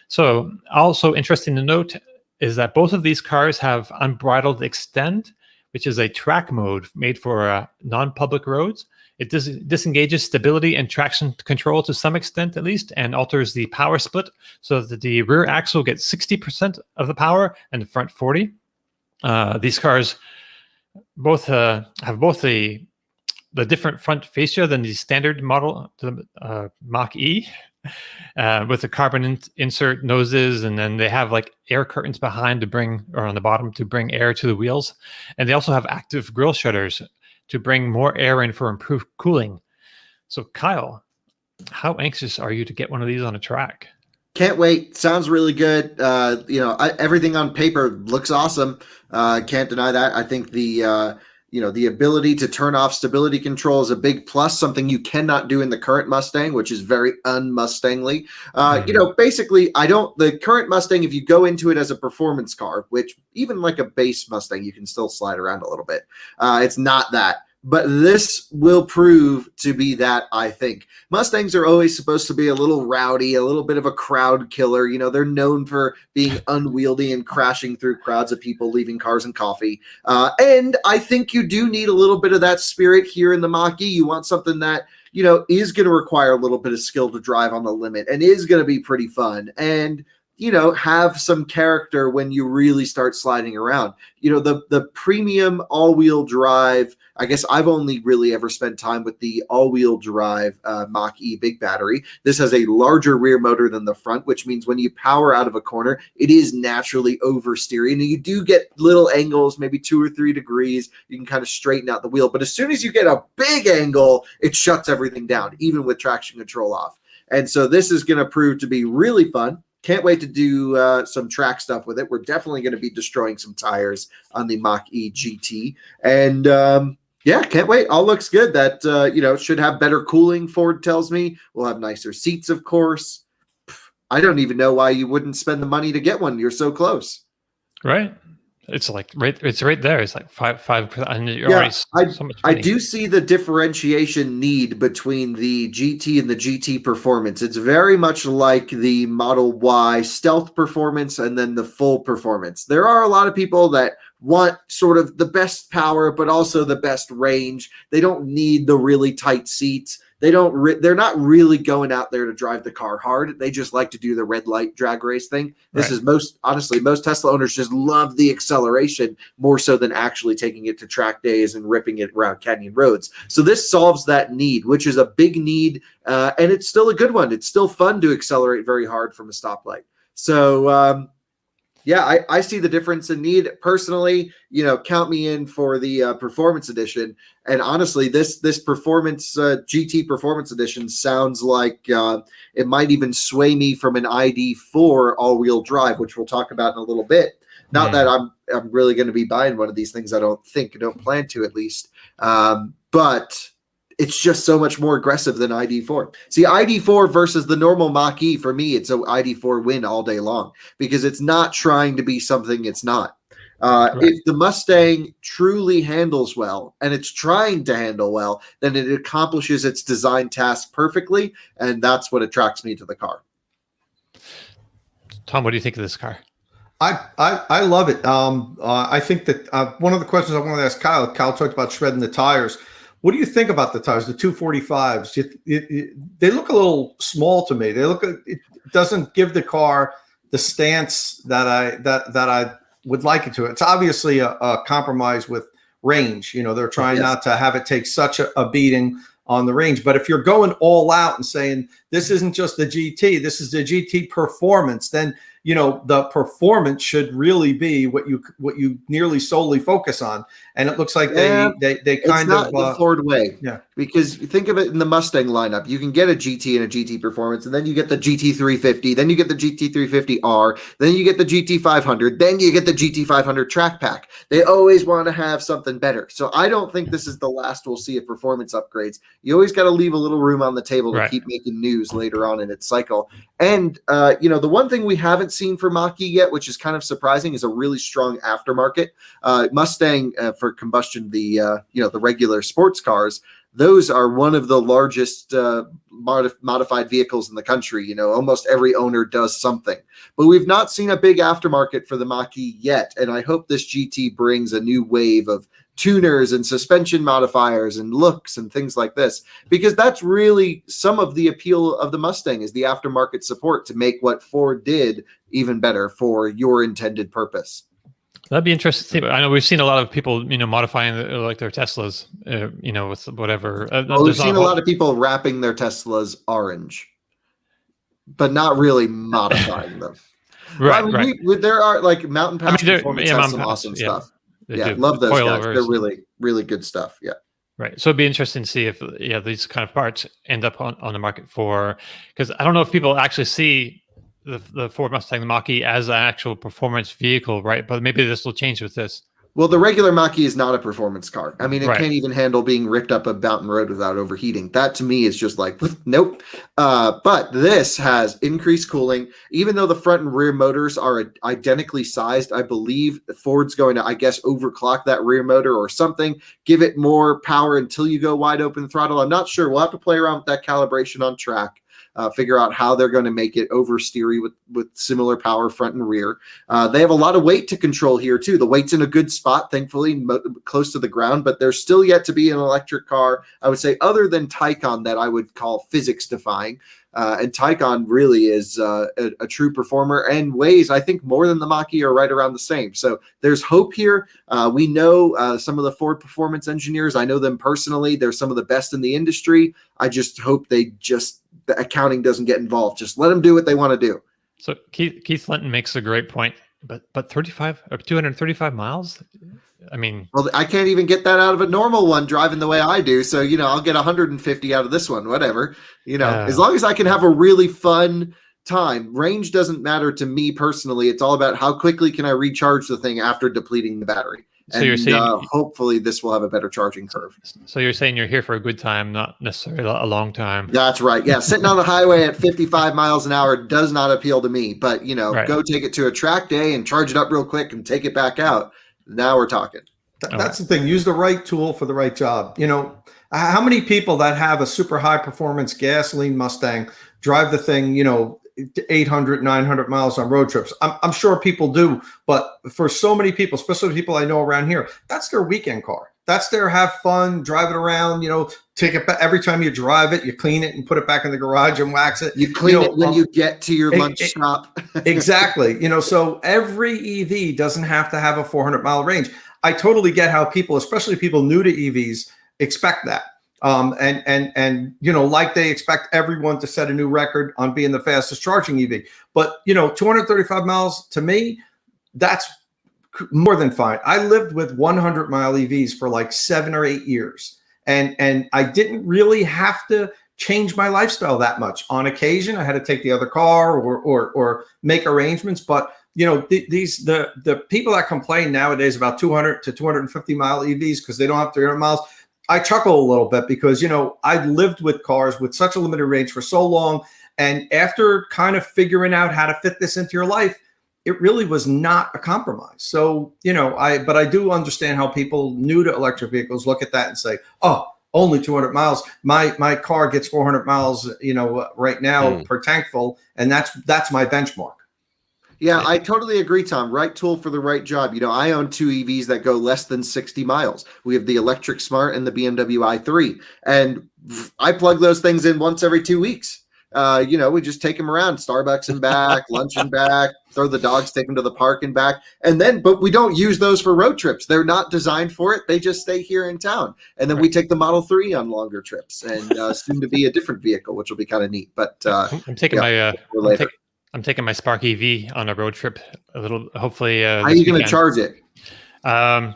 So also interesting to note is that both of these cars have Unbridled Extend, which is a track mode made for non-public roads. It disengages stability and traction control to some extent, at least, and alters the power split so that the rear axle gets 60% of the power and the front 40. These cars both have both the different front fascia than the standard model, the Mach-E, with the carbon insert noses, and then they have like air curtains behind to bring, or on the bottom to bring air to the wheels. And they also have active grille shutters to bring more air in for improved cooling. So Kyle, how anxious are you to get one of these on a track? Can't wait. Sounds really good. Everything on paper looks awesome. Can't deny that. I think the ability to turn off stability control is a big plus, something you cannot do in the current Mustang, which is very un-Mustangly. Basically, the current Mustang, if you go into it as a performance car, which even like a base Mustang, you can still slide around a little bit. It's not that. But this will prove to be that, I think. Mustangs are always supposed to be a little rowdy, a little bit of a crowd killer. They're known for being unwieldy and crashing through crowds of people, leaving cars and coffee. And I think you do need a little bit of that spirit here in the Mach-E. You want something that, is going to require a little bit of skill to drive on the limit and is going to be pretty fun. And have some character when you really start sliding around. The premium all-wheel drive, I guess I've only really ever spent time with the all-wheel drive Mach-E big battery. This has a larger rear motor than the front, which means when you power out of a corner, it is naturally oversteering. And you do get little angles, maybe 2 or 3 degrees. You can kind of straighten out the wheel. But as soon as you get a big angle, it shuts everything down, even with traction control off. And so this is going to prove to be really fun. Can't wait to do some track stuff with it. We're definitely going to be destroying some tires on the Mach-E GT. And can't wait. All looks good. That, should have better cooling, Ford tells me. We'll have nicer seats, of course. I don't even know why you wouldn't spend the money to get one. You're so close. Right. It's like it's right there. It's like 5%. And you're already so much money. I do see the differentiation need between the GT and the GT Performance. It's very much like the Model Y Stealth Performance and then the Full Performance. There are a lot of people that want sort of the best power, but also the best range. They don't need the really tight seats. They're not really going out there to drive the car hard. They just like to do the red light drag race thing. This is most Tesla owners just love the acceleration more so than actually taking it to track days and ripping it around canyon roads. So this solves that need, which is a big need. And it's still a good one. It's still fun to accelerate very hard from a stoplight. So, I see the difference in need. Personally, count me in for the Performance Edition. And honestly, this Performance GT Performance Edition sounds like it might even sway me from an ID.4 all-wheel drive, which we'll talk about in a little bit. Not that I'm really going to be buying one of these things. I don't plan to, at least. But it's just so much more aggressive than ID.4. See, ID.4 versus the normal Mach-E, for me, it's an ID.4 win all day long because it's not trying to be something it's not. If the Mustang truly handles well, and it's trying to handle well, then it accomplishes its design task perfectly, and that's what attracts me to the car. Tom, what do you think of this car? I love it. I think that one of the questions I wanted to ask Kyle talked about shredding the tires. What do you think about the tires, the 245s? They look a little small to me. It doesn't give the car the stance that would like it to. It's obviously a compromise with range. They're trying not to have it take such a beating on the range. But if you're going all out and saying this isn't just the GT, this is the GT performance, then the performance should really be what you nearly solely focus on. And it looks like they kind of the Ford way. Yeah. Because you think of it in the Mustang lineup, you can get a GT and a GT performance, and then you get the GT350, then you get the GT350R, then you get the GT500, then you get the GT500 track pack. They always want to have something better. So I don't think this is the last we'll see of performance upgrades. You always got to leave a little room on the table to keep making news later on in its cycle. And, the one thing we haven't seen for Mach-E yet, which is kind of surprising, is a really strong aftermarket. Mustang for combustion, the regular sports cars, those are one of the largest modified vehicles in the country. Almost every owner does something. But we've not seen a big aftermarket for the Mach-E yet. And I hope this GT brings a new wave of tuners and suspension modifiers and looks and things like this, because that's really some of the appeal of the Mustang, is the aftermarket support to make what Ford did even better for your intended purpose. That'd be interesting to see. I know we've seen a lot of people, modifying like their Teslas, with whatever. We've seen a lot of people wrapping their Teslas orange, but not really modifying them. Right. There are like Mountain Pass Performance has some awesome stuff. Yeah, love those guys. They're really, really good stuff. Yeah. Right. So it'd be interesting to see if these kind of parts end up on the market because I don't know if people actually see the Ford Mustang Mach-E as an actual performance vehicle, right? But maybe this will change with this. Well, the regular Mach-E is not a performance car. I mean, it can't even handle being ripped up a mountain road without overheating. That to me is just like, nope. But this has increased cooling. Even though the front and rear motors are identically sized, I believe Ford's going to, overclock that rear motor or something, give it more power until you go wide open throttle. I'm not sure. We'll have to play around with that calibration on track. Figure out how they're going to make it oversteery with similar power front and rear. They have a lot of weight to control here too. The weight's in a good spot, thankfully, close to the ground, but there's still yet to be an electric car, I would say, other than Taycan, that I would call physics defying. And Taycan really is a true performer and weighs, I think, more than the Mach-E, or right around the same. So there's hope here. We know some of the Ford performance engineers. I know them personally. They're some of the best in the industry. I just hope the accounting doesn't get involved. Just let them do what they want to do. So Keith Linton makes a great point. But 35 or 235 miles? I mean, well, I can't even get that out of a normal one driving the way I do. So, I'll get 150 out of this one, whatever, as long as I can have a really fun time. Range doesn't matter to me personally. It's all about how quickly can I recharge the thing after depleting the battery. So you're saying hopefully this will have a better charging curve. So you're saying you're here for a good time, not necessarily a long time. That's right. Yeah, sitting on the highway at 55 miles an hour does not appeal to me. But go take it to a track day and charge it up real quick and take it back out. Now we're talking. That's the thing. Use the right tool for the right job. How many people that have a super high performance gasoline Mustang drive the thing, 800, 900 miles on road trips? I'm sure people do, but for so many people, especially people I know around here, that's their weekend car. That's their have fun, drive it around, take it back. Every time you drive it, you clean it and put it back in the garage and wax it. You clean it when you get to your lunch stop. Exactly. So every EV doesn't have to have a 400-mile range. I totally get how people, especially people new to EVs, expect that. Like they expect everyone to set a new record on being the fastest charging EV. But, 235 miles, to me, that's more than fine. I lived with 100-mile EVs for like 7 or 8 years. And I didn't really have to change my lifestyle that much. On occasion, I had to take the other car or make arrangements. But, the people that complain nowadays about 200 to 250-mile EVs because they don't have 300 miles, I chuckle a little bit because, I lived with cars with such a limited range for so long. And after kind of figuring out how to fit this into your life, it really was not a compromise. So, but I do understand how people new to electric vehicles look at that and say, oh, only 200 miles. My car gets 400 miles, right now per tank full. And that's my benchmark. Yeah, I totally agree, Tom. Right tool for the right job. I own 2 EVs that go less than 60 miles. We have the Electric Smart and the BMW i3. And I plug those things in once every 2 weeks. we just take them around Starbucks and back, lunch and back, throw the dogs, take them to the park and back. But we don't use those for road trips. They're not designed for it. They just stay here in town. And then we take the Model 3 on longer trips, and soon to be a different vehicle, which will be kind of neat. But I'm taking I'm taking my Spark EV on a road trip a little, hopefully. How are you going to charge it? When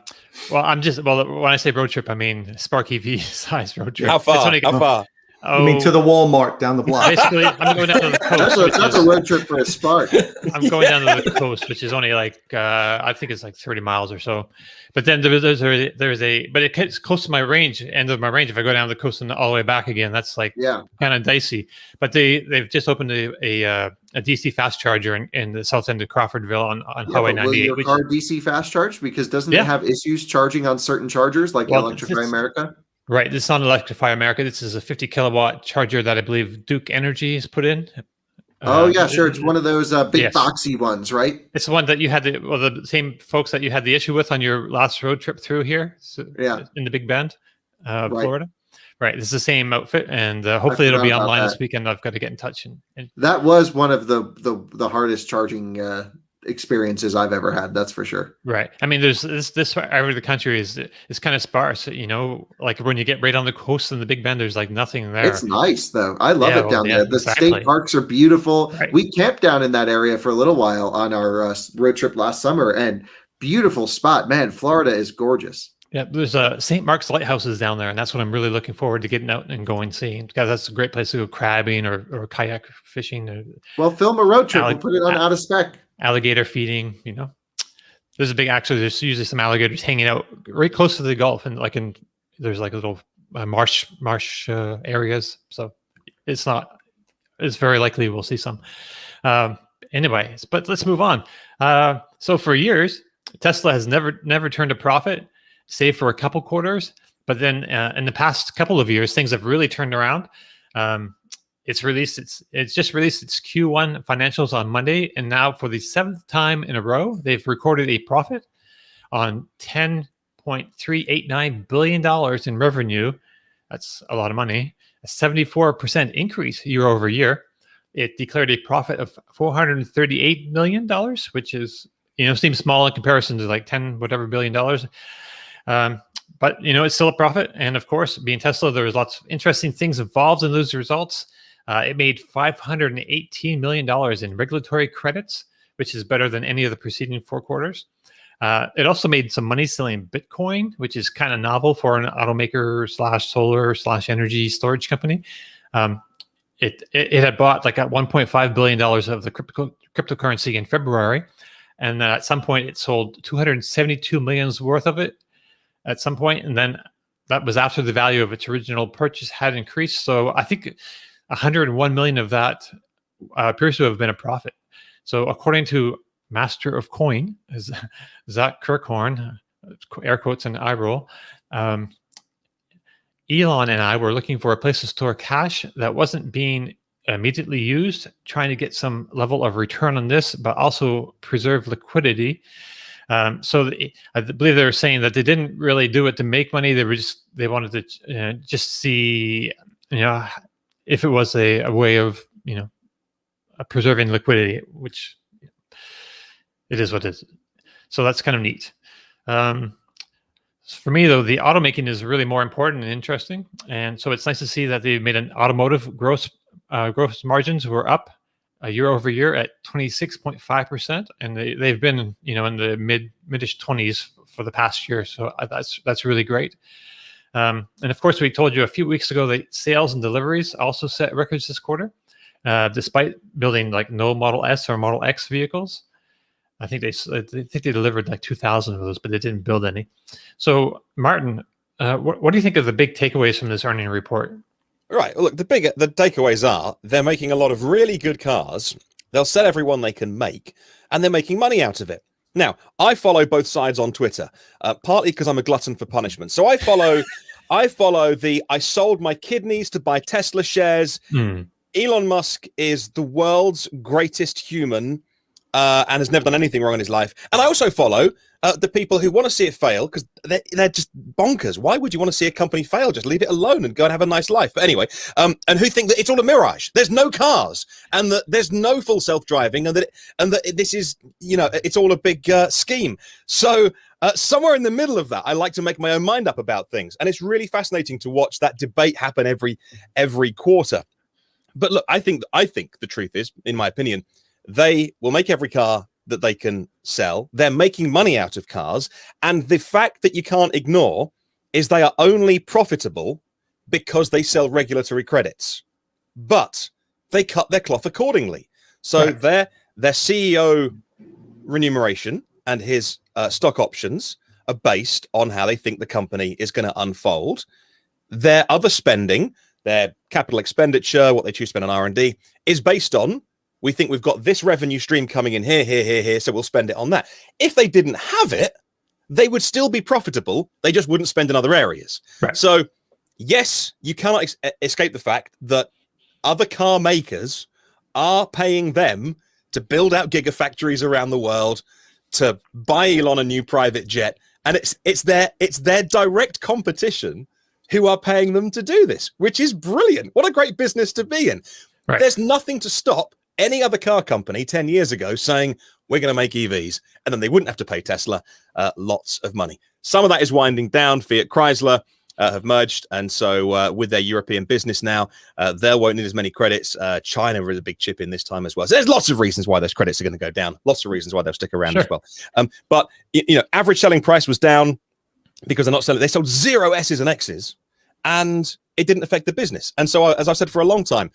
I say road trip, I mean Spark EV size road trip. How far? How far? I mean, to the Walmart down the block. Basically, I'm going down to the coast. That's a road trip for a Spark. I'm going down to the coast, which is only like I think it's like 30 miles or so. But then but it gets close to my range, end of my range. If I go down the coast and all the way back again, that's like kind of dicey. But they've just opened a DC fast charger in the south end of Crawfordville on Highway 98. Will your car DC fast charge? Because doesn't it have issues charging on certain chargers like Electrify America? Right. This is on Electrify America. This is a 50 kilowatt charger that I believe Duke Energy has put in. Sure. It's one of those big boxy ones, right? It's the one that you had the same folks that you had the issue with on your last road trip through here. In the Big Bend, Florida. Right. This is the same outfit, and hopefully it'll be online this weekend. I've got to get in touch. And that was one of the hardest charging experiences I've ever had. That's for sure. Right. I mean, there's this area of the country is kind of sparse. Like when you get right on the coast in the Big Bend, there's like nothing there. It's nice though. I love it down there. The state parks are beautiful. Right. We camped down in that area for a little while on our road trip last summer, and beautiful spot. Man, Florida is gorgeous. Yeah, there's St. Mark's Lighthouses down there, and that's what I'm really looking forward to getting out and going seeing, because that's a great place to go crabbing or kayak fishing. Well, film a road trip. We'll put it on Out of Spec. Alligator feeding, there's there's usually some alligators hanging out right close to the Gulf, and there's like little marsh areas. So it's very likely we'll see some. Anyways, but let's move on. So for years, Tesla has never turned a profit, save for a couple quarters. But then in the past couple of years, things have really turned around. It's just released its Q1 financials on Monday, and now for the 7th time in a row, they've recorded a profit on $10.389 billion in revenue. That's a lot of money. A 74% increase year over year. It declared a profit of $438 million, which is seems small in comparison to like $10 billion. But it's still a profit, and of course, being Tesla, there was lots of interesting things involved in those results. It made $518 million in regulatory credits, which is better than any of the preceding 4 quarters. It also made some money selling Bitcoin, which is kind of novel for an automaker / solar / energy storage company. It had bought like $1.5 billion of the cryptocurrency in February, and at some point it sold 272 million's worth of it at some point, and then that was after the value of its original purchase had increased. So I think 101 million of that appears to have been a profit. So according to Master of Coin, Zach Kirkhorn, air quotes and eye roll, Elon and I were looking for a place to store cash that wasn't being immediately used, trying to get some level of return on this, but also preserve liquidity. So I believe they were saying that they didn't really do it to make money. They wanted to just see, if it was a way of, preserving liquidity, which it is what it is. So that's kind of neat. For me, though, the automaking is really more important and interesting. And so it's nice to see that they made an automotive gross margins were up year over year at 26.5%, and they've been in the mid-ish 20s for the past year. So that's really great. And of course, we told you a few weeks ago that sales and deliveries also set records this quarter, despite building like no Model S or Model X vehicles. I think they delivered like 2,000 of those, but they didn't build any. So, Martin, what do you think of the big takeaways from this earnings report? Right. Well, look, the takeaways are they're making a lot of really good cars. They'll sell every one they can make, and they're making money out of it. Now, I follow both sides on Twitter, partly because I'm a glutton for punishment. So I follow I sold my kidneys to buy Tesla shares. Elon Musk is the world's greatest human and has never done anything wrong in his life. And I also follow the people who want to see it fail, because they're just bonkers. Why would you want to see a company fail? Just leave it alone and go and have a nice life. But anyway, and who think that it's all a mirage. There's no cars, and that there's no full self-driving, and that this is, it's all a big scheme. So somewhere in the middle of that, I like to make my own mind up about things, and it's really fascinating to watch that debate happen every quarter. But look, I think the truth is, in my opinion, they will make every car that they can sell. They're making money out of cars, and the fact that you can't ignore is they are only profitable because they sell regulatory credits, but they cut their cloth accordingly. So right. their CEO remuneration and his stock options are based on how they think the company is going to unfold. Their other spending, their capital expenditure, what they choose to spend on R&D, is based on, we think we've got this revenue stream coming in here, so we'll spend it on that. If they didn't have it, they would still be profitable. They just wouldn't spend in other areas. Right. So, yes, you cannot escape the fact that other car makers are paying them to build out gigafactories around the world, to buy Elon a new private jet, and it's their direct competition who are paying them to do this, which is brilliant. What a great business to be in. Right. There's nothing to stop any other car company 10 years ago saying, we're going to make EVs, and then they wouldn't have to pay Tesla lots of money. Some of that is winding down. Fiat Chrysler have merged, and so with their European business now, they won't need as many credits. China is a big chip in this time as well. So there's lots of reasons why those credits are going to go down. Lots of reasons why they'll stick around as well. But average selling price was down because they're not selling. They sold 0 S's and X's, and it didn't affect the business. And so, as I've said for a long time,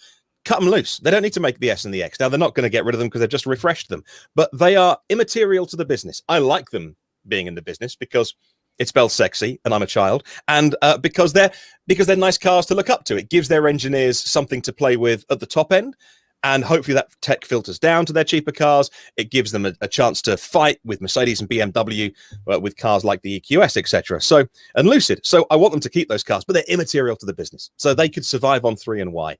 cut them loose. They don't need to make the S and the X. Now, they're not going to get rid of them because they've just refreshed them, but they are immaterial to the business. I like them being in the business because it spells sexy and I'm a child, and because they're nice cars to look up to. It gives their engineers something to play with at the top end, and hopefully that tech filters down to their cheaper cars. It gives them a chance to fight with Mercedes and BMW with cars like the EQS, etc. So, and Lucid. So I want them to keep those cars, but they're immaterial to the business. So they could survive on 3 and Y.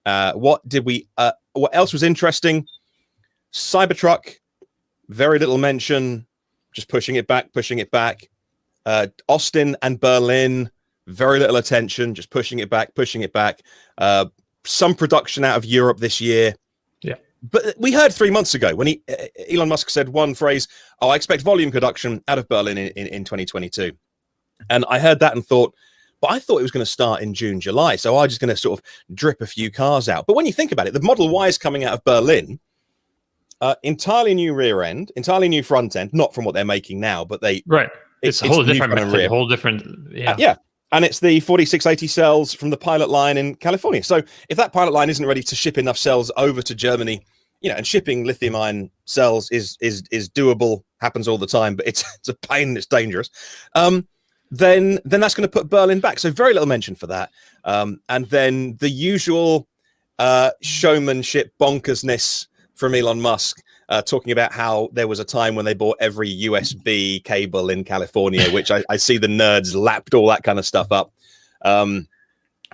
What else was interesting? Cybertruck, very little mention, just pushing it back. Austin and Berlin, very little attention, just pushing it back. Some production out of Europe this year. Yeah. But we heard 3 months ago when Elon Musk said one phrase, I expect volume production out of Berlin in 2022. And I heard that and thought, but I thought it was going to start in June, July. So I'm just going to sort of drip a few cars out. But when you think about it, the Model Y is coming out of Berlin, entirely new rear end, entirely new front end, not from what they're making now, but it's a whole different method, a whole different, yeah. And it's the 4680 cells from the pilot line in California. So if that pilot line isn't ready to ship enough cells over to Germany, and shipping lithium ion cells is doable, happens all the time, but it's a pain and it's dangerous. Then that's going to put Berlin back. So very little mention for that. And then the usual showmanship bonkersness from Elon Musk, talking about how there was a time when they bought every USB cable in California, which I see the nerds lapped all that kind of stuff up.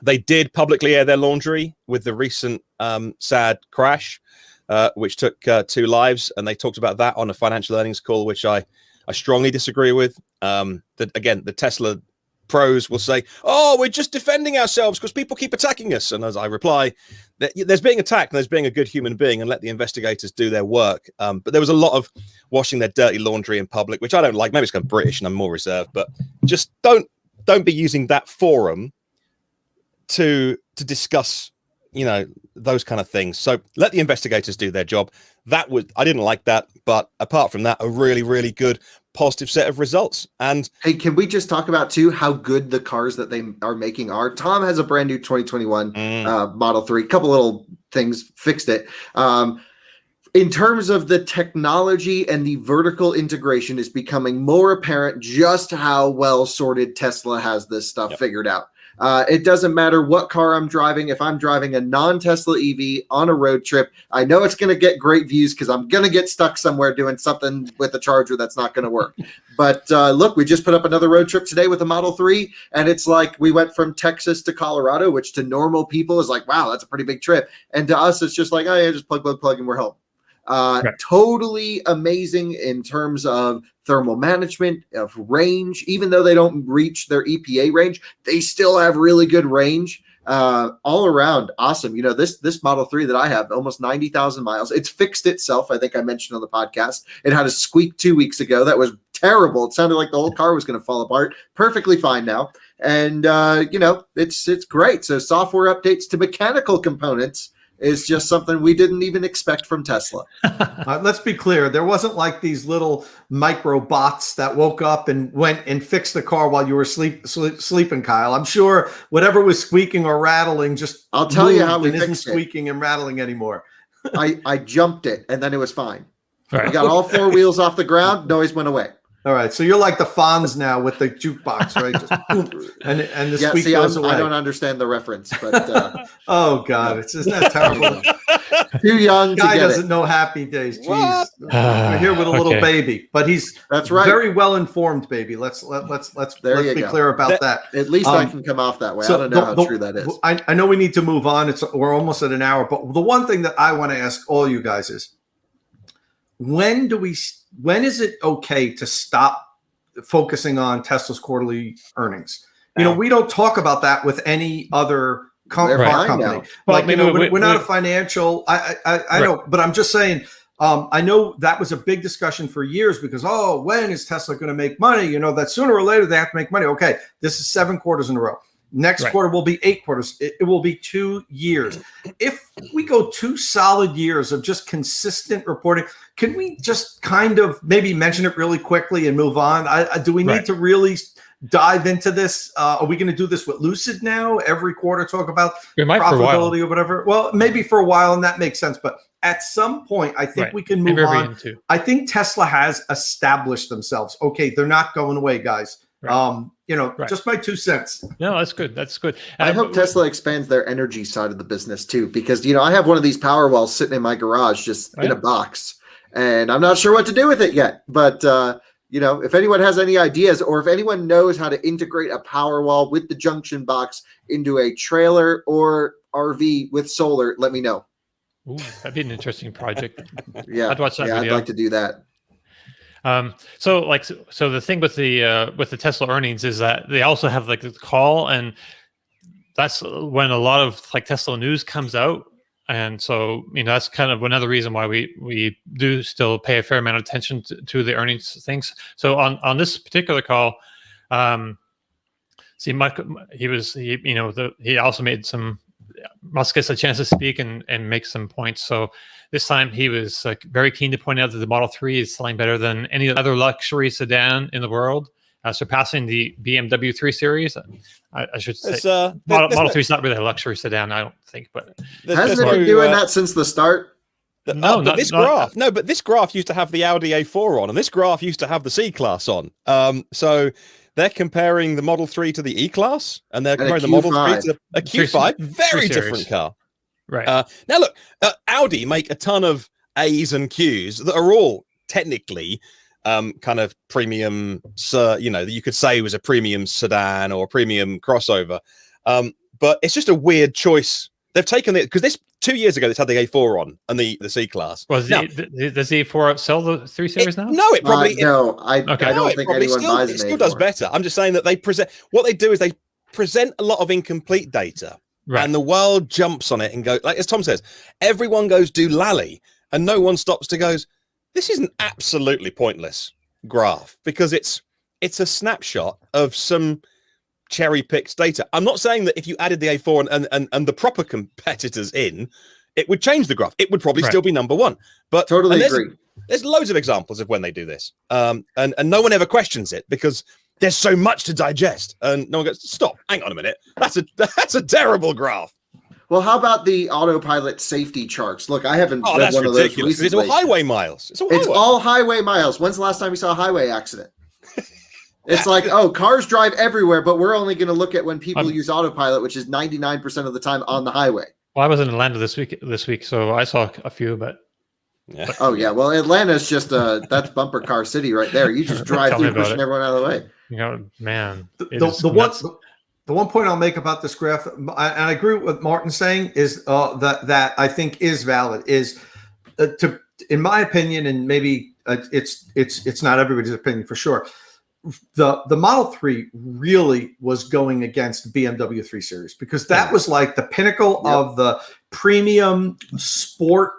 They did publicly air their laundry with the recent sad crash, which took 2 lives. And they talked about that on a financial earnings call, which I strongly disagree with. The Tesla pros will say, oh, we're just defending ourselves because people keep attacking us. And as I reply, there's being attacked and there's being a good human being, and let the investigators do their work. But there was a lot of washing their dirty laundry in public, which I don't like. Maybe it's kind of British and I'm more reserved, but just don't be using that forum to discuss, those kind of things. So let the investigators do their job. I didn't like that, but apart from that, a really, really good positive set of results. And hey, can we just talk about too how good the cars that they are making are? Tom has a brand new 2021 Model 3, couple little things fixed it. In terms of the technology and the vertical integration is becoming more apparent just how well sorted Tesla has this stuff figured out. It doesn't matter what car I'm driving. If I'm driving a non-Tesla EV on a road trip, I know it's going to get great views because I'm going to get stuck somewhere doing something with a charger that's not going to work. But look, we just put up another road trip today with a Model 3, and it's like we went from Texas to Colorado, which to normal people is like, wow, that's a pretty big trip. And to us, it's just like, oh yeah, just plug, and we're home. Totally amazing in terms of thermal management, of range. Even though they don't reach their EPA range, they still have really good range. All around awesome. This Model 3 that I have, almost 90,000 miles. It's fixed itself. I think I mentioned on the podcast. It had a squeak 2 weeks ago. That was terrible. It sounded like the whole car was going to fall apart. Perfectly fine now. And, it's great. So software updates to mechanical components is just something we didn't even expect from Tesla. Let's be clear. There wasn't like these little micro bots that woke up and went and fixed the car while you were sleeping, Kyle. I'm sure whatever was squeaking or rattling just I'll tell you how we isn't fixed squeaking and rattling anymore. I jumped it, and then it was fine. Right. We got all four wheels off the ground. Noise went away. All right, so you're like the Fonz now with the jukebox, right? Just boom, and the squeak goes away. I don't understand the reference, but oh god, isn't that terrible? Too young. Guy to get doesn't it. know Happy Days. Jeez, we're here with a little baby, but that's right. Very well informed baby. Let's be clear about that. At least I can come off that way. I don't know how true that is. I know we need to move on. We're almost at an hour, but the one thing that I want to ask all you guys is, when is it okay to stop focusing on Tesla's quarterly earnings? We don't talk about that with any other car company. Well, we're not a financial. I know, but I'm just saying. I know that was a big discussion for years because when is Tesla going to make money? That sooner or later they have to make money. Okay, this is 7 quarters in a row. Next quarter will be 8 quarters. It will be 2 years. If we go 2 solid years of just consistent reporting, can we just kind of maybe mention it really quickly and move on? Do we need to really dive into this? Are we going to do this with Lucid now? Every quarter talk about profitability or whatever? Well, maybe for a while, and that makes sense. But at some point, I think we can move on. I think Tesla has established themselves. Okay, they're not going away, guys. Just my 2 cents. No, that's good. That's good. I hope Tesla expands their energy side of the business too, because I have one of these power walls sitting in my garage, just in a box, and I'm not sure what to do with it yet. But if anyone has any ideas, or if anyone knows how to integrate a power wall with the junction box into a trailer or RV with solar, let me know. Ooh, that'd be an interesting project. I'd watch that video. I'd like to do that. So the thing with the Tesla earnings is that they also have like the call, and that's when a lot of like Tesla news comes out, and so that's kind of another reason why we do still pay a fair amount of attention to the earnings things. So on this particular call, he also made some. Musk gets a chance to speak and make some points. So this time he was very keen to point out that the Model 3 is selling better than any other luxury sedan in the world, surpassing the BMW 3 Series. I should say Model 3 is not really a luxury sedan, I don't think. But hasn't it been doing that since the start? But this graph used to have the Audi A4 on, and this graph used to have the C-Class on. So they're comparing the Model 3 to the E-Class, and they're comparing the Model 3 to a Q5. Very different car. Right. Now, look, Audi make a ton of A's and Q's that are all technically kind of premium, you could say was a premium sedan or a premium crossover. But it's just a weird choice. They've taken it because 2 years ago, this had the A4 on and the C-Class. Does the A4 sell the 3 Series now? No, it probably... no, I don't think anyone buys it. It still does better. I'm just saying that they present... What they do is they present a lot of incomplete data, and the world jumps on it and goes... Like, as Tom says, everyone goes doolally, and no one stops to goes, this is an absolutely pointless graph, because it's a snapshot of some... cherry-picked data. I'm not saying that if you added the A4 and the proper competitors in, it would change the graph. It would probably still be number one. But totally agree. There's loads of examples of when they do this, and no one ever questions it because there's so much to digest, and no one goes, "Stop! Hang on a minute. That's a terrible graph." Well, how about the autopilot safety charts? Look, I haven't read one of those recently. It's all highway miles. It's all highway miles. When's the last time you saw a highway accident? It's like, cars drive everywhere, but we're only going to look at when people use autopilot, which is 99% of the time on the highway. Well, I was in Atlanta this week, so I saw a few, but... Yeah. Well, Atlanta's just that's bumper car city right there. You just drive through pushing everyone out of the way. Man. The one point I'll make about this graph, and I agree with what Martin's saying, is that I think is valid, is in my opinion, and maybe it's not everybody's opinion for sure. The Model 3 really was going against BMW 3 Series because that was like the pinnacle of the premium sport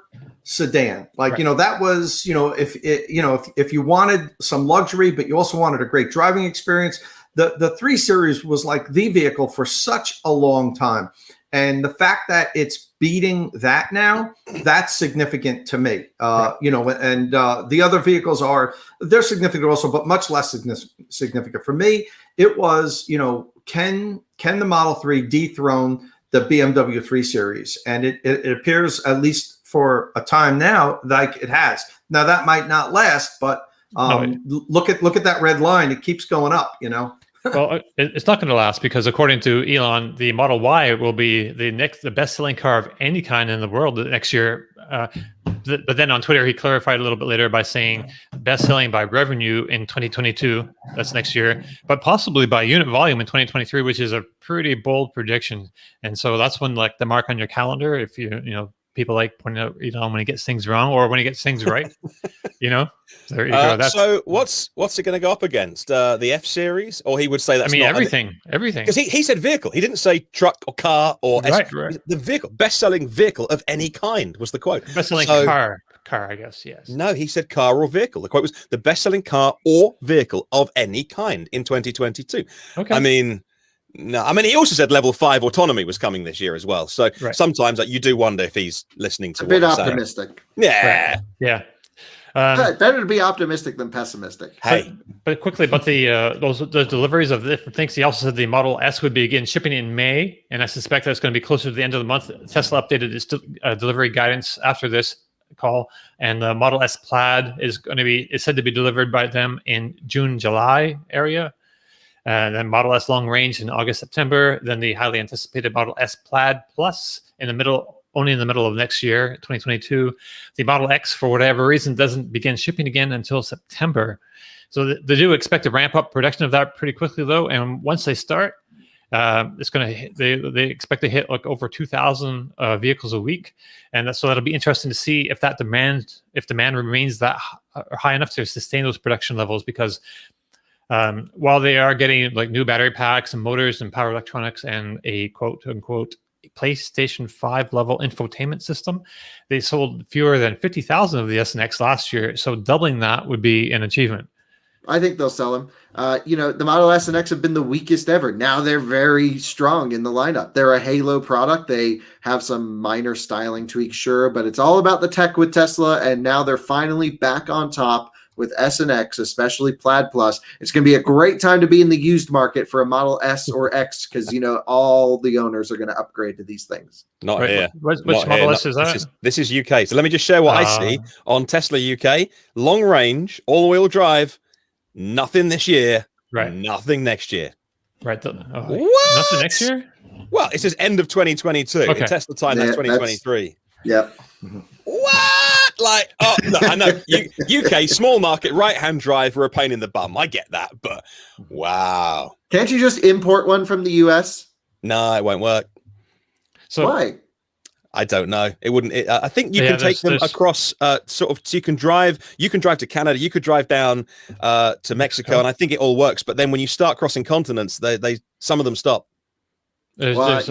sedan. Like, that was, if you wanted some luxury, but you also wanted a great driving experience, the 3 Series was like the vehicle for such a long time. And the fact that it's beating that now, that's significant to me. And the other vehicles they're significant also, but much less significant. For me, it was, can the Model 3 dethrone the BMW 3 Series? And it appears, at least for a time now, like it has. Now, that might not last, but look at that red line. It keeps going up, Well, it's not going to last because, according to Elon, the Model Y will be the best-selling car of any kind in the world next year. But then on Twitter, he clarified a little bit later by saying best-selling by revenue in 2022. That's next year, but possibly by unit volume in 2023, which is a pretty bold prediction. And so that's when, like, the mark on your calendar, if people like pointing out Elon when he gets things wrong or when he gets things right. There you go. So what's it going to go up against? The F Series, or he would say that's everything. Because he said vehicle. He didn't say truck or car or right. The vehicle, best-selling vehicle of any kind was the quote. Best-selling car, I guess. Yes. No, he said car or vehicle. The quote was the best-selling car or vehicle of any kind in 2022. Okay. No, he also said level 5 autonomy was coming this year as well. So sometimes you do wonder if he's listening to a bit optimistic. Yeah. Right. Yeah. Better to be optimistic than pessimistic. Hey, but quickly, but the deliveries of different things. He also said the Model S would begin shipping in May, and I suspect that's going to be closer to the end of the month. Tesla updated its delivery guidance after this call, and the Model S Plaid is said to be delivered by them in June, July area. Then Model S Long Range in August, September. Then the highly anticipated Model S Plaid Plus only in the middle of next year, 2022. The Model X, for whatever reason, doesn't begin shipping again until September. So they do expect to ramp up production of that pretty quickly, though. And once they start, it's going to hit, they expect to hit like over 2,000 vehicles a week. And so that'll be interesting to see if demand remains that high enough to sustain those production levels, because while they are getting like new battery packs and motors and power electronics and a quote unquote PlayStation 5 level infotainment system, they sold fewer than 50,000 of the S and X last year. So doubling that would be an achievement. I think they'll sell them. The Model S and X have been the weakest ever. Now they're very strong in the lineup. They're a halo product. They have some minor styling tweaks, sure, but it's all about the tech with Tesla. And now they're finally back on top with S and X, especially Plaid Plus. It's going to be a great time to be in the used market for a Model S or X, because all the owners are going to upgrade to these things. Not here. Which Model S is that? This is UK. So let me just share what I see on Tesla UK. Long range, all-wheel drive, nothing this year, nothing next year. Right. What? Nothing next year? Well, it says end of 2022. Okay. In Tesla time, that's 2023. Yep. What? Like, no, I know UK small market right-hand drive were a pain in the bum. I get that, but wow. Can't you just import one from the US? No, it won't work. So why? I don't know. It wouldn't. I think you can take them across, so you can drive to Canada. You could drive down to Mexico, and I think it all works. But then when you start crossing continents, they some of them stop. I don't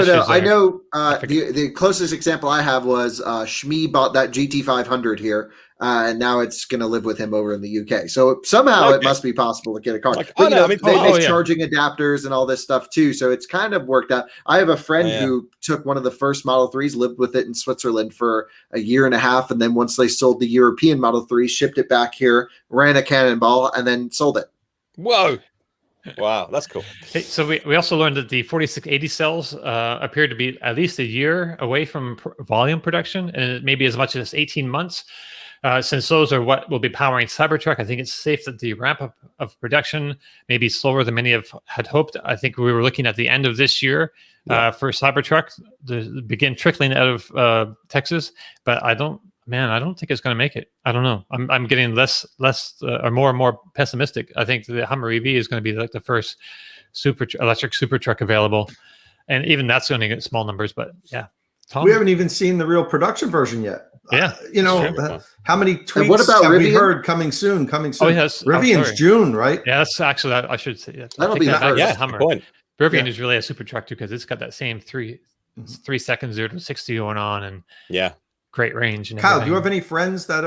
know. I know the closest example I have was Shmi bought that GT500 here, and now it's going to live with him over in the UK. So somehow it must be possible to get a car. But they charging adapters and all this stuff too. So it's kind of worked out. I have a friend who took one of the first Model 3s, lived with it in Switzerland for a year and a half, and then once they sold the European Model 3, shipped it back here, ran a cannonball, and then sold it. Whoa. Wow, that's cool. Hey, so we also learned that the 4680 cells appear to be at least a year away from volume production, and maybe as much as 18 months. Since those are what will be powering Cybertruck, I think it's safe that the ramp up of production may be slower than many had hoped. I think we were looking at the end of this year for Cybertruck to begin trickling out of Texas, but I don't think it's going to make it. I don't know. I'm getting less or more and more pessimistic. I think the Hummer EV is going to be like the first electric super truck available, and even that's going to get small numbers. But yeah, Tom? We haven't even seen the real production version yet. Yeah, you know, that's true. how many tweets what about have we Rivian? heard coming soon? Coming soon. Oh, yes. Oh, Rivian's sorry. June, right? Yeah, that's actually, I should say. I That'll take be that the back. first. It's Yeah, a Hummer. good point. Rivian Yeah. is really a super truck too, because it's got that same 3 seconds 0 to 60 going on, and Yeah. great range. And Kyle, everything. do you have any friends that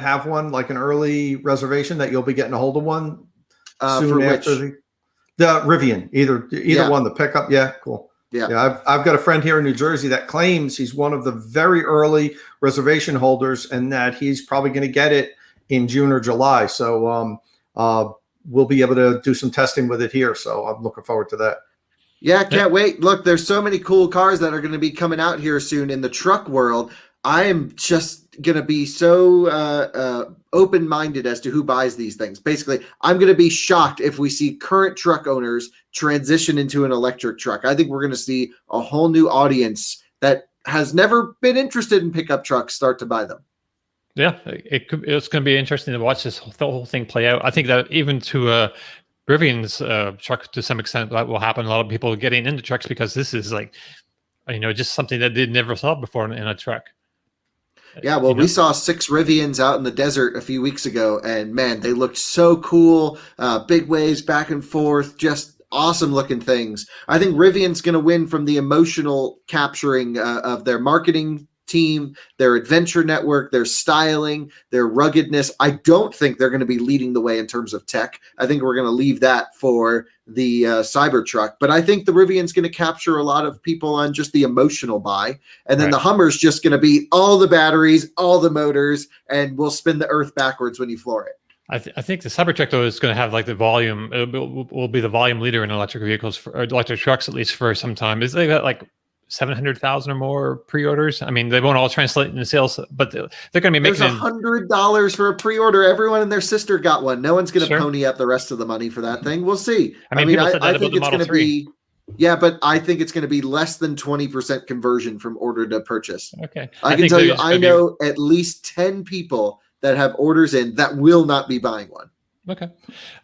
have one, like an early reservation that you'll be getting a hold of one soon For after the Rivian? Either Yeah. one, the pickup. Yeah, cool. Yeah. I've got a friend here in New Jersey that claims he's one of the very early reservation holders, and that he's probably going to get it in June or July. So we'll be able to do some testing with it here. So I'm looking forward to that. Yeah, can't wait. Look, there's so many cool cars that are going to be coming out here soon in the truck world. I am just going to be so open-minded as to who buys these things. Basically, I'm going to be shocked if we see current truck owners transition into an electric truck. I think we're going to see a whole new audience that has never been interested in pickup trucks start to buy them. Yeah, it's going to be interesting to watch the whole thing play out. I think that even to Rivian's truck, to some extent, that will happen. A lot of people getting into trucks because this is like, just something that they never saw before in a truck. Yeah, well, we saw 6 Rivians out in the desert a few weeks ago, and man, they looked so cool. Big waves back and forth, just awesome looking things. I think Rivian's going to win from the emotional capturing of their marketing team, their adventure network, their styling, their ruggedness. I don't think they're going to be leading the way in terms of tech. I think we're going to leave that for the Cybertruck. But I think the Rivian's going to capture a lot of people on just the emotional buy. And then the Hummer's just going to be all the batteries, all the motors, and we'll spin the earth backwards when you floor it. I think the Cybertruck, though, is going to have like the volume. It will be the volume leader in electric vehicles, or electric trucks, at least for some time. They got like 700,000 or more pre-orders. I mean, they won't all translate into sales, but they're going to be making. There's $100 for a pre-order. Everyone and their sister got one. No one's going to pony up the rest of the money for that thing. We'll see. I mean I think it's going to be. Yeah, but I think it's going to be less than 20% conversion from order to purchase. Okay, I can tell you, I know at least 10 people that have orders in that will not be buying one. Okay,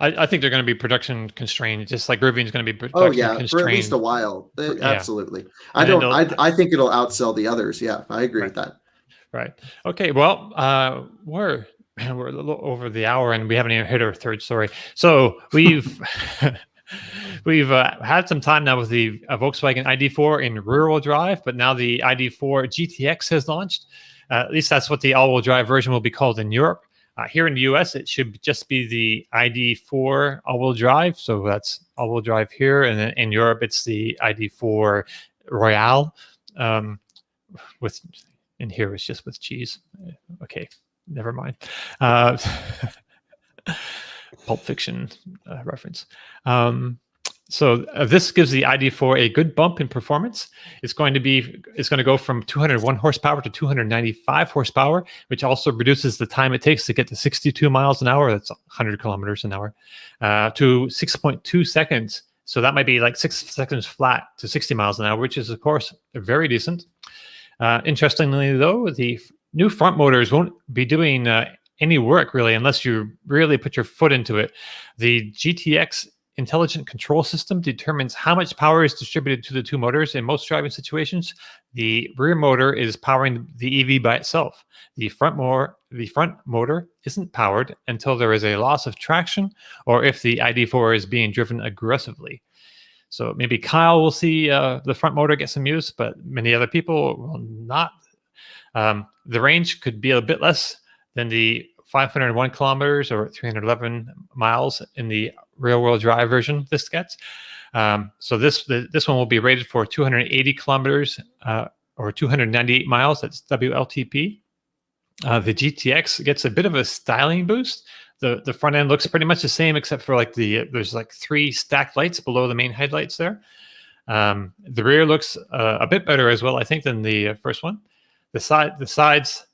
I think they're going to be production constrained, just like Rivian's going to be production constrained for at least a while. Absolutely. I think it'll outsell the others. Yeah, I agree with that. Right. Okay. Well, we're a little over the hour, and we haven't even hit our third story. So we've had some time now with the Volkswagen ID.4 in rear-wheel drive, but now the ID.4 GTX has launched. At least that's what the all-wheel drive version will be called in Europe. Here in the US, it should just be the ID.4 all-wheel drive. So that's all-wheel drive here. And then in Europe, it's the ID.4 Royale. In here, it's just with cheese. Okay, never mind. Pulp Fiction reference. So this gives the ID.4 a good bump in performance. It's going to go from 201 horsepower to 295 horsepower, which also reduces the time it takes to get to 62 miles an hour. That's 100 kilometers an hour, to 6.2 seconds. So that might be like 6 seconds flat to 60 miles an hour, which is, of course, very decent. Interestingly, though, the new front motors won't be doing any work, really, unless you really put your foot into it. The GTX intelligent control system determines how much power is distributed to the two motors. In most driving situations, the rear motor is powering the EV by itself. The front motor isn't powered until there is a loss of traction, or if the ID.4 is being driven aggressively. So maybe Kyle will see the front motor get some use, but many other people will not. The range could be a bit less than the 501 kilometers or 311 miles in the rear-wheel drive version this gets. So this one will be rated for 280 kilometers or 298 miles. That's WLTP. The GTX gets a bit of a styling boost. The front end looks pretty much the same, except for like there's like 3 stacked lights below the main headlights there. The rear looks a bit better as well, I think, than the first one. The sides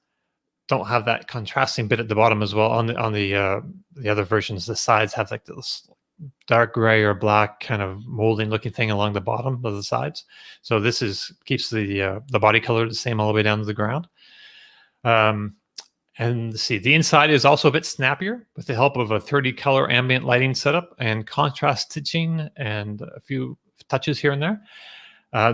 don't have that contrasting bit at the bottom as well. On the other versions, the sides have like this dark gray or black kind of molding looking thing along the bottom of the sides. So this keeps the body color the same all the way down to the ground. And let's see, the inside is also a bit snappier with the help of a 30 color ambient lighting setup and contrast stitching and a few touches here and there.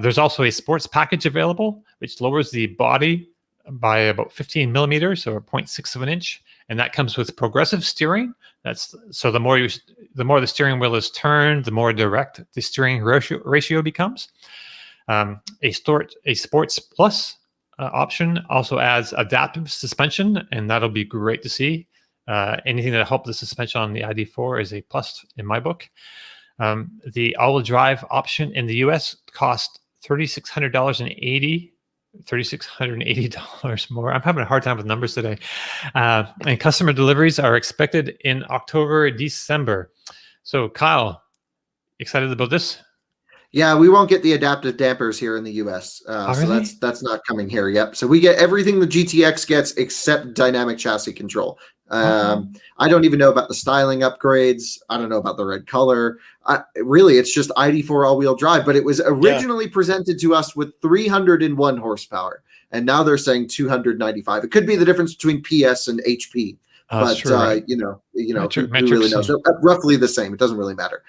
There's also a sports package available, which lowers the body by about 15 millimeters or 0.6 of an inch, and that comes with progressive steering. That's so the more the steering wheel is turned, the more direct the steering ratio becomes. A Sports Plus option also adds adaptive suspension, and that'll be great to see. Anything that helps the suspension on the ID.4 is a plus in my book. The all-wheel drive option in the US cost $3,680 more. I'm having a hard time with numbers today. And customer deliveries are expected in October, December. So, Kyle, excited about this? Yeah, we won't get the adaptive dampers here in the US. So that's not coming here. Yep. So we get everything the GTX gets except dynamic chassis control. I don't even know about the styling upgrades. I don't know about the red color. Really, it's just ID.4 all-wheel drive, but it was originally presented to us with 301 horsepower, and now they're saying 295. It could be the difference between PS and HP. But true, right? who really knows? Roughly the same. It doesn't really matter.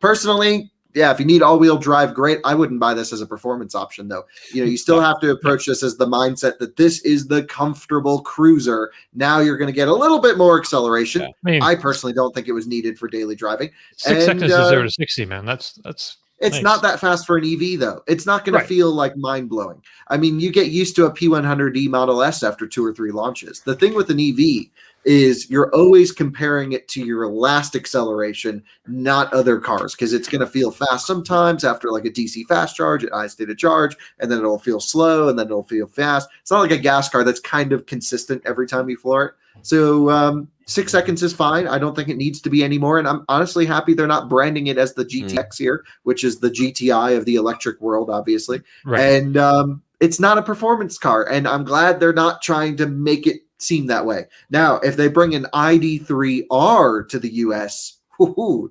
Personally, yeah, if you need all-wheel drive, great. I wouldn't buy this as a performance option, though. You still have to approach this as the mindset that this is the comfortable cruiser. Now you're going to get a little bit more acceleration. Yeah. I personally don't think it was needed for daily driving. 6 seconds to 0 to 60, man. That's it's nice. not that fast for an EV, though. It's not going to feel like mind-blowing. I mean, you get used to a P100D Model S after 2 or 3 launches. The thing with an EV is you're always comparing it to your last acceleration, not other cars, because it's going to feel fast sometimes after like a DC fast charge at high state of charge, and then it'll feel slow, and then it'll feel fast. It's not like a gas car that's kind of consistent every time you floor it. So 6 seconds is fine. I don't think it needs to be anymore, and I'm honestly happy they're not branding it as the GTX here, which is the GTI of the electric world, obviously. Right. And it's not a performance car, and I'm glad they're not trying to make it seem that way. Now, if they bring an ID.3R to the US,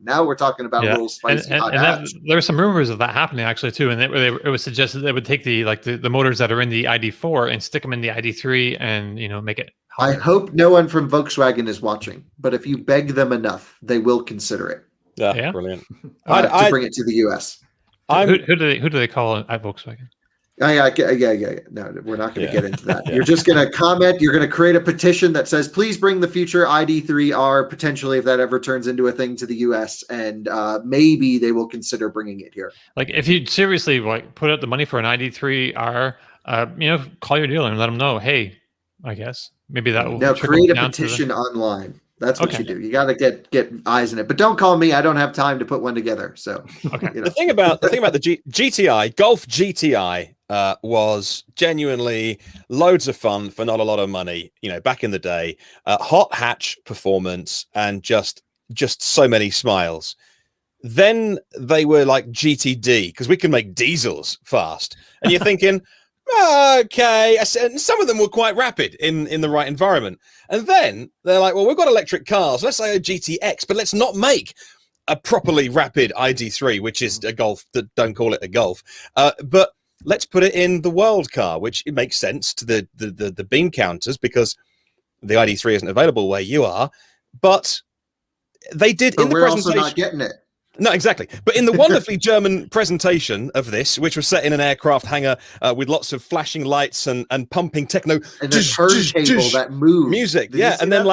now we're talking about a little spicy hot hatch. There were some rumors of that happening actually too, and it was suggested they would take the motors that are in the ID.4 and stick them in the ID.3 and make it hotter. I hope no one from Volkswagen is watching, but if you beg them enough, they will consider it. Yeah. Brilliant. To bring it to the US. Who do they call at Volkswagen? Yeah. No, we're not going to get into that. You're just going to comment. You're going to create a petition that says, please bring the future ID.3R, potentially, if that ever turns into a thing, to the US. And maybe they will consider bringing it here. Like, if you seriously put out the money for an ID.3R, call your dealer and let them know, hey, I guess maybe that will. Now, create a petition online. That's what you do. You got to get eyes in it, but don't call me. I don't have time to put one together. So, the thing about the GTI Golf GTI was genuinely loads of fun for not a lot of money. Back in the day, hot hatch performance and just so many smiles. Then they were like GTD because we can make diesels fast, and you're thinking. Okay, and some of them were quite rapid in the right environment. And then they're like, well, we've got electric cars. Let's say a GTX, but let's not make a properly rapid ID.3, which is a Golf. Don't call it a Golf. But let's put it in the world car, which it makes sense to the bean counters because the ID.3 isn't available where you are. But they did in the presentation. We're also not getting it. No, exactly. But in the wonderfully German presentation of this, which was set in an aircraft hangar with lots of flashing lights and pumping techno and a turntable that moved music, and then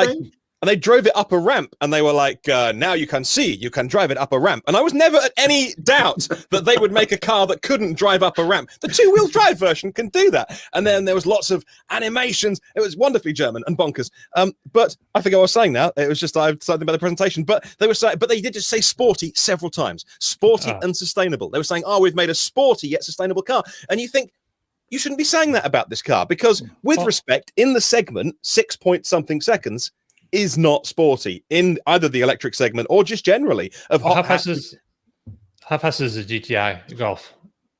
and they drove it up a ramp, and they were like, "Now you can drive it up a ramp." And I was never at any doubt that they would make a car that couldn't drive up a ramp. The 2-wheel drive version can do that. And then there was lots of animations. It was wonderfully German and bonkers. But I think I was saying now. It was just something about the presentation. But they did just say sporty several times. Sporty and sustainable. They were saying, "Oh, we've made a sporty yet sustainable car." And you think you shouldn't be saying that about this car because, with respect, in the segment, 6-point-something seconds. Is not sporty in either the electric segment or just generally of how fast is the GTI Golf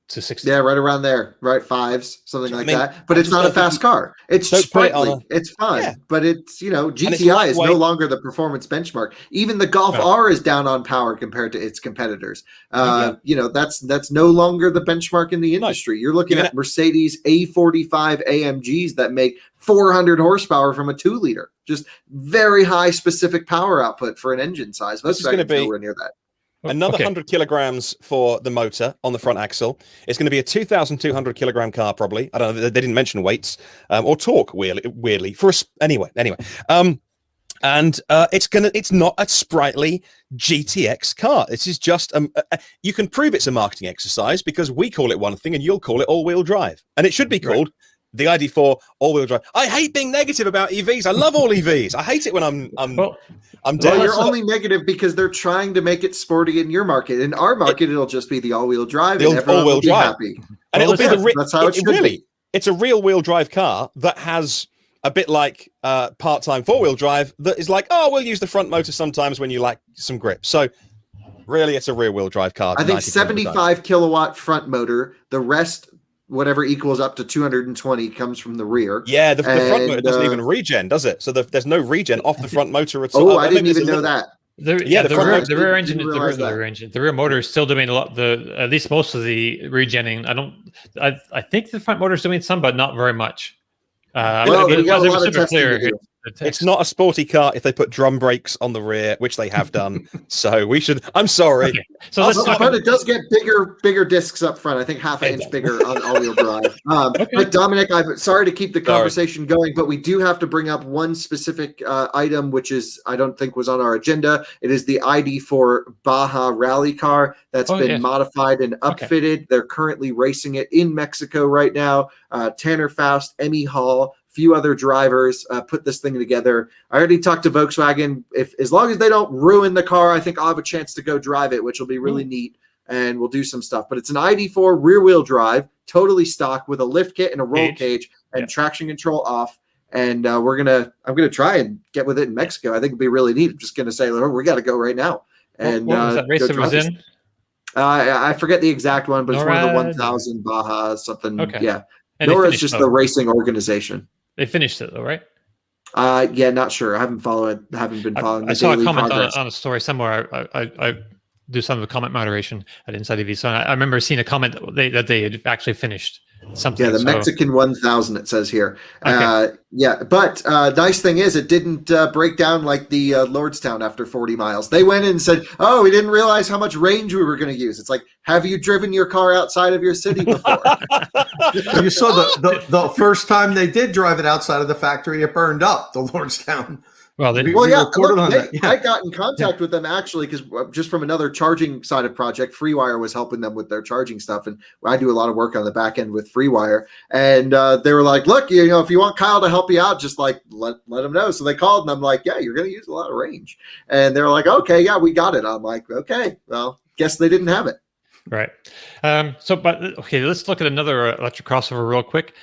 to 60? Yeah, right around there, right 5s, something like that. But it's not a fast car. It's sprightly. It's fine, but it's GTI is no longer the performance benchmark. Even the Golf R is down on power compared to its competitors. That's no longer the benchmark in the industry. You're looking at Mercedes A45 AMGs that make 400 horsepower from a 2-liter. Just very high specific power output for an engine size. Volkswagen's nowhere near that. another Okay. 100 kilograms for the motor on the front axle. It's going to be a 2,200 kilogram car, probably. I don't know. They didn't mention weights or torque, weirdly. For us, anyway. And it's not a sprightly GTX car. This is just you can prove it's a marketing exercise because we call it one thing and you'll call it all-wheel drive, and it should be called the ID.4 all-wheel drive. I hate being negative about EVs. I love all EVs. I hate it when I'm Well, you're only negative because they're trying to make it sporty in your market. In our market, it'll just be the all-wheel drive, and everyone will be happy. And it'll be that's how it should be. It's a real-wheel drive car that has a bit like part-time four-wheel drive that is like, oh, we'll use the front motor sometimes when you like some grip. So really, it's a rear-wheel drive car. I think 75 kilowatt front motor. The rest, whatever equals up to 220, comes from the rear. Yeah, the front motor doesn't even regen, does it? So there's no regen off the front motor at all. Oh, I didn't even know that. The rear engine is the rear engine. The rear motor is still doing a lot. At least most of the regenning. I think the front motor is doing some, but not very much. It's not a sporty car if they put drum brakes on the rear, which they have done. So we should. I'm sorry. Okay. So but it does get bigger discs up front. I think half an inch bigger on all-wheel drive. But Dominic, I'm sorry to keep the conversation going, but we do have to bring up one specific item, which is I don't think was on our agenda. It is the ID.4 Baja rally car that's been modified and upfitted. Okay. They're currently racing it in Mexico right now. Tanner Faust, Emmy Hall, few other drivers put this thing together. I already talked to Volkswagen. As long as they don't ruin the car, I think I'll have a chance to go drive it, which will be really neat, and we'll do some stuff. But it's an ID.4 rear-wheel drive, totally stock with a lift kit and a roll cage and traction control off. And I'm gonna try and get with it in Mexico. I think it'd be really neat. I'm just gonna say, we got to go right now. And what was that race that was in? I forget the exact one, but it's one of the 1,000 Baja something. Okay. Yeah. And NORA is just the racing organization. They finished it though, right? Yeah, not sure. I haven't been following. I saw a comment on a story somewhere. I do some of the comment moderation at Inside EV, so I remember seeing a comment that they had actually finished something. Yeah, the Mexican 1000 it says here. Okay. But nice thing is it didn't break down like the Lordstown after 40 miles. They went in and said, "Oh, we didn't realize how much range we were going to use." It's like, have you driven your car outside of your city before? You saw the first time they did drive it outside of the factory, it burned up, the Lordstown. I got in contact with them actually because just from another charging side of project, FreeWire was helping them with their charging stuff, and I do a lot of work on the back end with FreeWire. And they were like, "Look, if you want Kyle to help you out, just like let them know." So they called, and I'm like, "Yeah, you're going to use a lot of range." And they're like, "Okay, yeah, we got it." I'm like, "Okay, well, guess they didn't have it." Right. Let's look at another electric crossover real quick.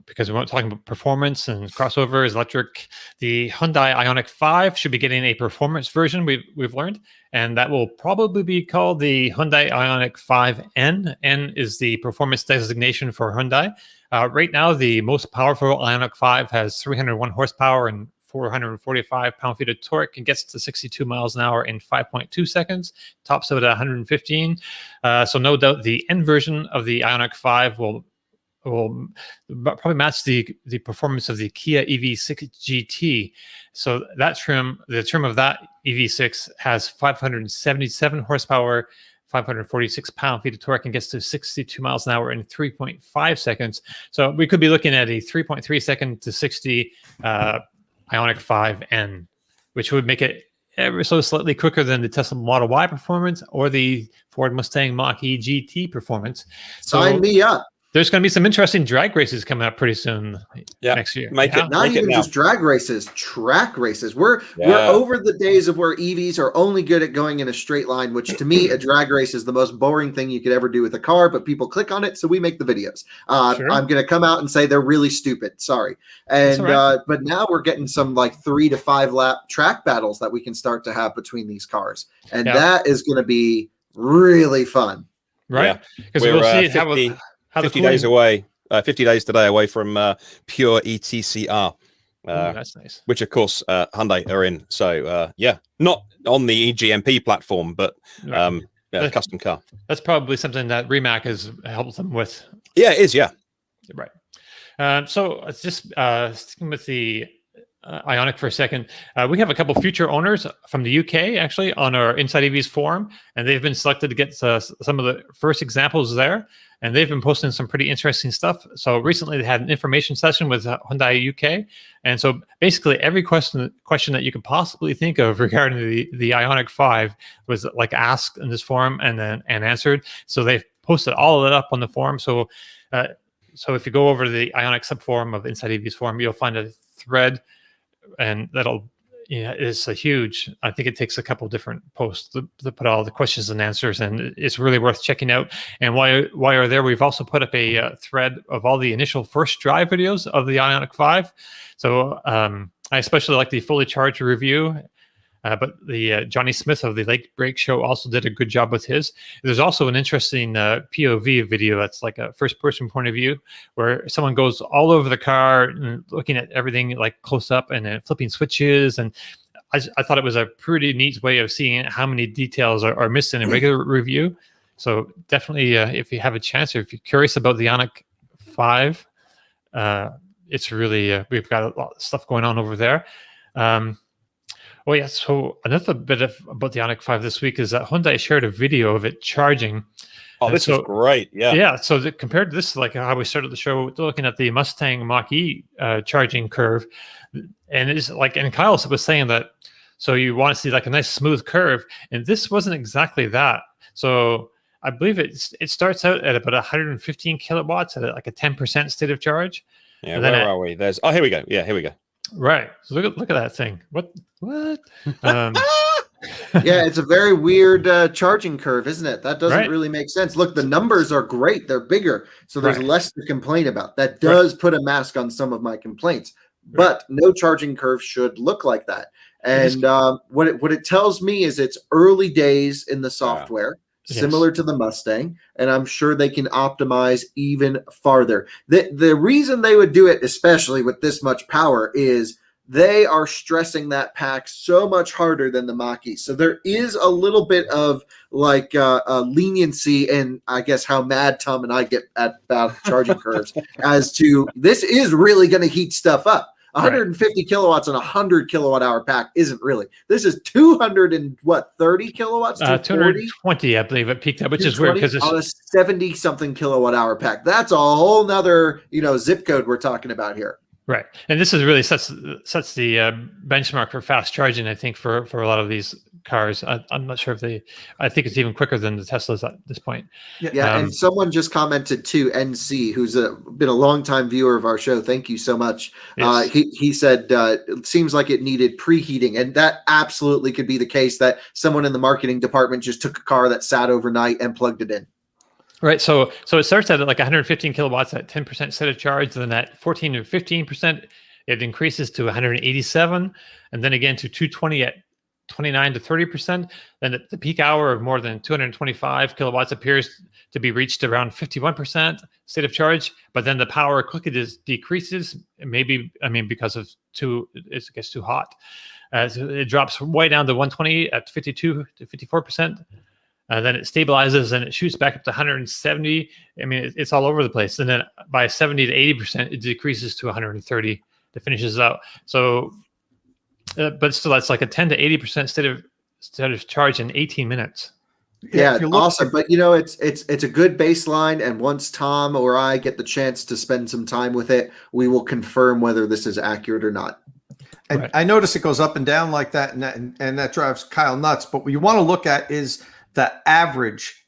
Because we weren't talking about performance and crossovers, electric. The Hyundai Ioniq 5 should be getting a performance version, we've learned, and that will probably be called the Hyundai Ioniq 5N. N is the performance designation for Hyundai. Right now, the most powerful Ioniq 5 has 301 horsepower and 445 pound-feet of torque and gets to 62 miles an hour in 5.2 seconds, tops out at 115. So no doubt the N version of the Ioniq 5 will probably match the performance of the Kia EV6 GT. So the trim of that EV6 has 577 horsepower, 546 pound-feet of torque, and gets to 62 miles an hour in 3.5 seconds. So we could be looking at a 3.3 second to 60 Ioniq 5N, which would make it ever so slightly quicker than the Tesla Model Y performance or the Ford Mustang Mach-E GT performance. Sign me up. There's going to be some interesting drag races coming up pretty soon next year. Not even just drag races, track races. We're over the days of where EVs are only good at going in a straight line, which to me, a drag race is the most boring thing you could ever do with a car, but people click on it, so we make the videos. Sure. I'm going to come out and say they're really stupid. Sorry. And right. But now we're getting some like 3 to 5 lap track battles that we can start to have between these cars. And that is going to be really fun. Right. Because we'll see 50 days away, 50 days today away from pure ETCR. That's nice. Which, of course, Hyundai are in. So, not on the EGMP platform, but custom car. That's probably something that Rimac has helped them with. Yeah, it is, yeah. Right. So it's just sticking with the Ioniq for a second. We have a couple future owners from the UK actually on our Inside EVs forum, and they've been selected to get some of the first examples there. And they've been posting some pretty interesting stuff. So recently they had an information session with Hyundai UK. And so basically every question that you could possibly think of regarding the Ioniq 5 was like asked in this forum and answered. So they've posted all of that up on the forum. So if you go over to the Ioniq subforum of Inside EVs forum, you'll find a thread, and that'll it's a huge. I think it takes a couple different posts to put all the questions and answers, and it's really worth checking out. And while you're there, we've also put up a thread of all the initial first drive videos of the Ioniq 5. So I especially like the fully charged review. But the Johnny Smith of the Lake Break Show also did a good job with his. There's also an interesting POV video that's like a first-person point of view, where someone goes all over the car and looking at everything like close up and then flipping switches. And I thought it was a pretty neat way of seeing how many details are missed in a regular review. So definitely, if you have a chance, or if you're curious about the Ioniq 5, it's really we've got a lot of stuff going on over there. Well, yeah. So another bit about the Ioniq 5 this week is that Hyundai shared a video of it charging. Oh, this is great. Yeah. Yeah. So compared to this, like how we started the show, looking at the Mustang Mach-E charging curve, and it's like, and Kyle was saying that, so you want to see like a nice smooth curve, and this wasn't exactly that. So I believe it starts out at about 115 kilowatts at like a 10% state of charge. Yeah. Where are we? Here we go. Yeah. Here we go. Right. So look at that thing. What? Yeah, it's a very weird charging curve, isn't it? That doesn't really make sense. Look, the numbers are great. They're bigger. So there's less to complain about. That does put a mask on some of my complaints. But no charging curve should look like that. And what it tells me is it's early days in the software. Similar to the Mustang, and I'm sure they can optimize even farther. The reason they would do it, especially with this much power, is they are stressing that pack so much harder than the Mach-E. So there is a little bit of like leniency in, I guess, how mad Tom and I get about charging curves as to this is really going to heat stuff up. 150 kilowatts on a 100 kilowatt hour pack isn't really. This is 230 kilowatts? 220, I believe it peaked up, which is weird because it's on a 70 something kilowatt hour pack. That's a whole nother, zip code we're talking about here. Right. And this is really sets the benchmark for fast charging, I think, for a lot of these cars. I'm not sure if I think it's even quicker than the Teslas at this point. Yeah. And someone just commented too, NC, who's been a longtime viewer of our show. Thank you so much. Yes. He said it seems like it needed preheating. And that absolutely could be the case, that someone in the marketing department just took a car that sat overnight and plugged it in. Right. So it starts at like 115 kilowatts at 10% state of charge. Then at 14 to 15%, it increases to 187. And then again to 220 at 29 to 30%. Then at the peak hour of more than 225 kilowatts appears to be reached around 51% state of charge. But then the power quickly decreases, because of it gets too hot. So it drops way down to 120 at 52 to 54%. Then it stabilizes and it shoots back up to 170. It's all over the place. And then by 70 to 80%, it decreases to 130 to finishes out. So, but still, that's like a 10 to 80% state of charge in 18 minutes. Yeah, awesome. But it's a good baseline. And once Tom or I get the chance to spend some time with it, we will confirm whether this is accurate or not. And I notice it goes up and down like that, and that drives Kyle nuts. But what you want to look at is the average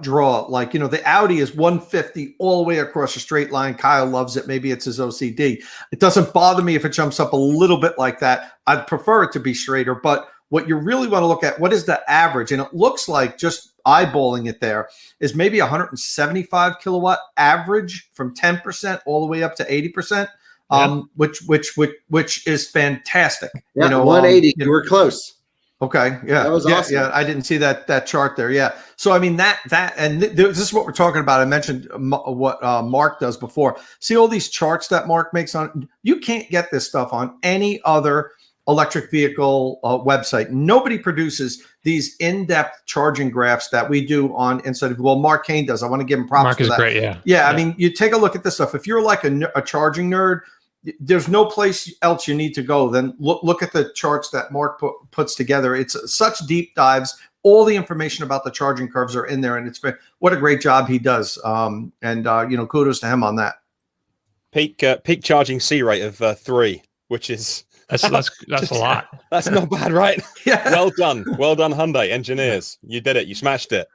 draw. Like, the Audi is 150 all the way across a straight line. Kyle loves it. Maybe it's his OCD. It doesn't bother me if it jumps up a little bit like that. I'd prefer it to be straighter. But what you really want to look at, what is the average? And it looks like, just eyeballing it there, is maybe 175 kilowatt average from 10% all the way up to 80%. Which is fantastic. Yeah, 180. You were close. Okay. Yeah. That was awesome. Yeah. I didn't see that chart there. Yeah. So, this is what we're talking about. I mentioned what Mark does before. See all these charts that Mark makes you can't get this stuff on any other electric vehicle website. Nobody produces these in-depth charging graphs that we do on Inside of. Well, Mark Kane does. I want to give him props. Mark for is that. great. Yeah. Yeah. I mean, you take a look at this stuff. If you're like a charging nerd, there's no place else you need to go. Then look at the charts that Mark puts together. It's such deep dives. All the information about the charging curves are in there, and what a great job he does. Kudos to him on that. Peak charging C rate of 3, which is that's a lot. That's not bad, right? Yeah. Well done, Hyundai engineers. You did it. You smashed it.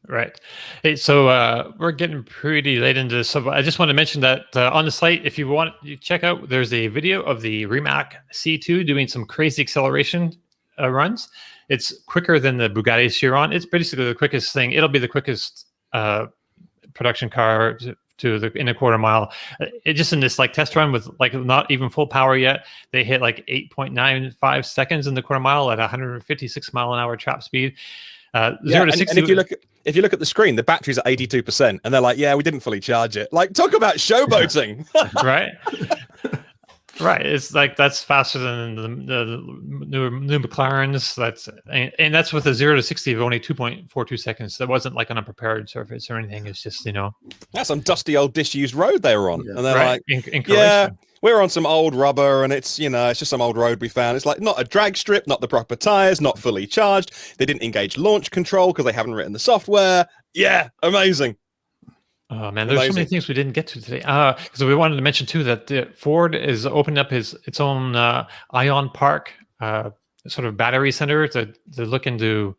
Right. Hey, so we're getting pretty late into this. So I just want to mention that on the site, if you want, you check out, there's a video of the Rimac C2 doing some crazy acceleration runs. It's quicker than the Bugatti Chiron. It's basically the quickest thing. It'll be the quickest production car in a quarter mile. It just in this like test run with like not even full power yet, they hit like 8.95 seconds in the quarter mile at 156 mile an hour trap speed. 0 to 60. And if you look at the screen, the battery's at 82%, and they're like, "Yeah, we didn't fully charge it." Like, talk about showboating, right? Right. It's like that's faster than the new McLarens. That's with a 0 to 60 of only 2.42 seconds. That wasn't like on a prepared surface or anything. It's just that's some dusty old disused road they were on, and they're right. like, in "Yeah, we're on some old rubber, and it's it's just some old road we found. It's like not a drag strip, not the proper tires, not fully charged. They didn't engage launch control because they haven't written the software. Yeah, amazing." Oh man, there's so many things we didn't get to today. Because we wanted to mention too that Ford is opening up its own Ion Park sort of battery center to look into,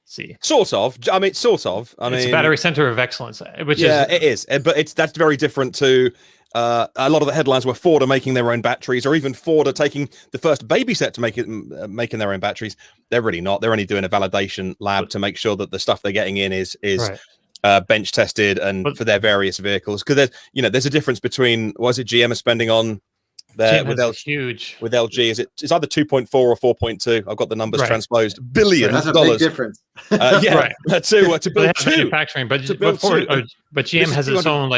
see. Sort of. I mean, it's a battery center of excellence, which it is. But that's very different to a lot of the headlines where Ford are making their own batteries, or even Ford are taking the first baby step to making their own batteries. They're really not. They're only doing a validation lab to make sure that the stuff they're getting in is right. Bench tested and for their various vehicles. Because there's a difference between what is it GM is spending on there with LG. It's either 2.4 or 4.2. I've got the numbers transposed. Billions that's of dollars. Big difference. Right. to build two. Manufacturing, but GM has its own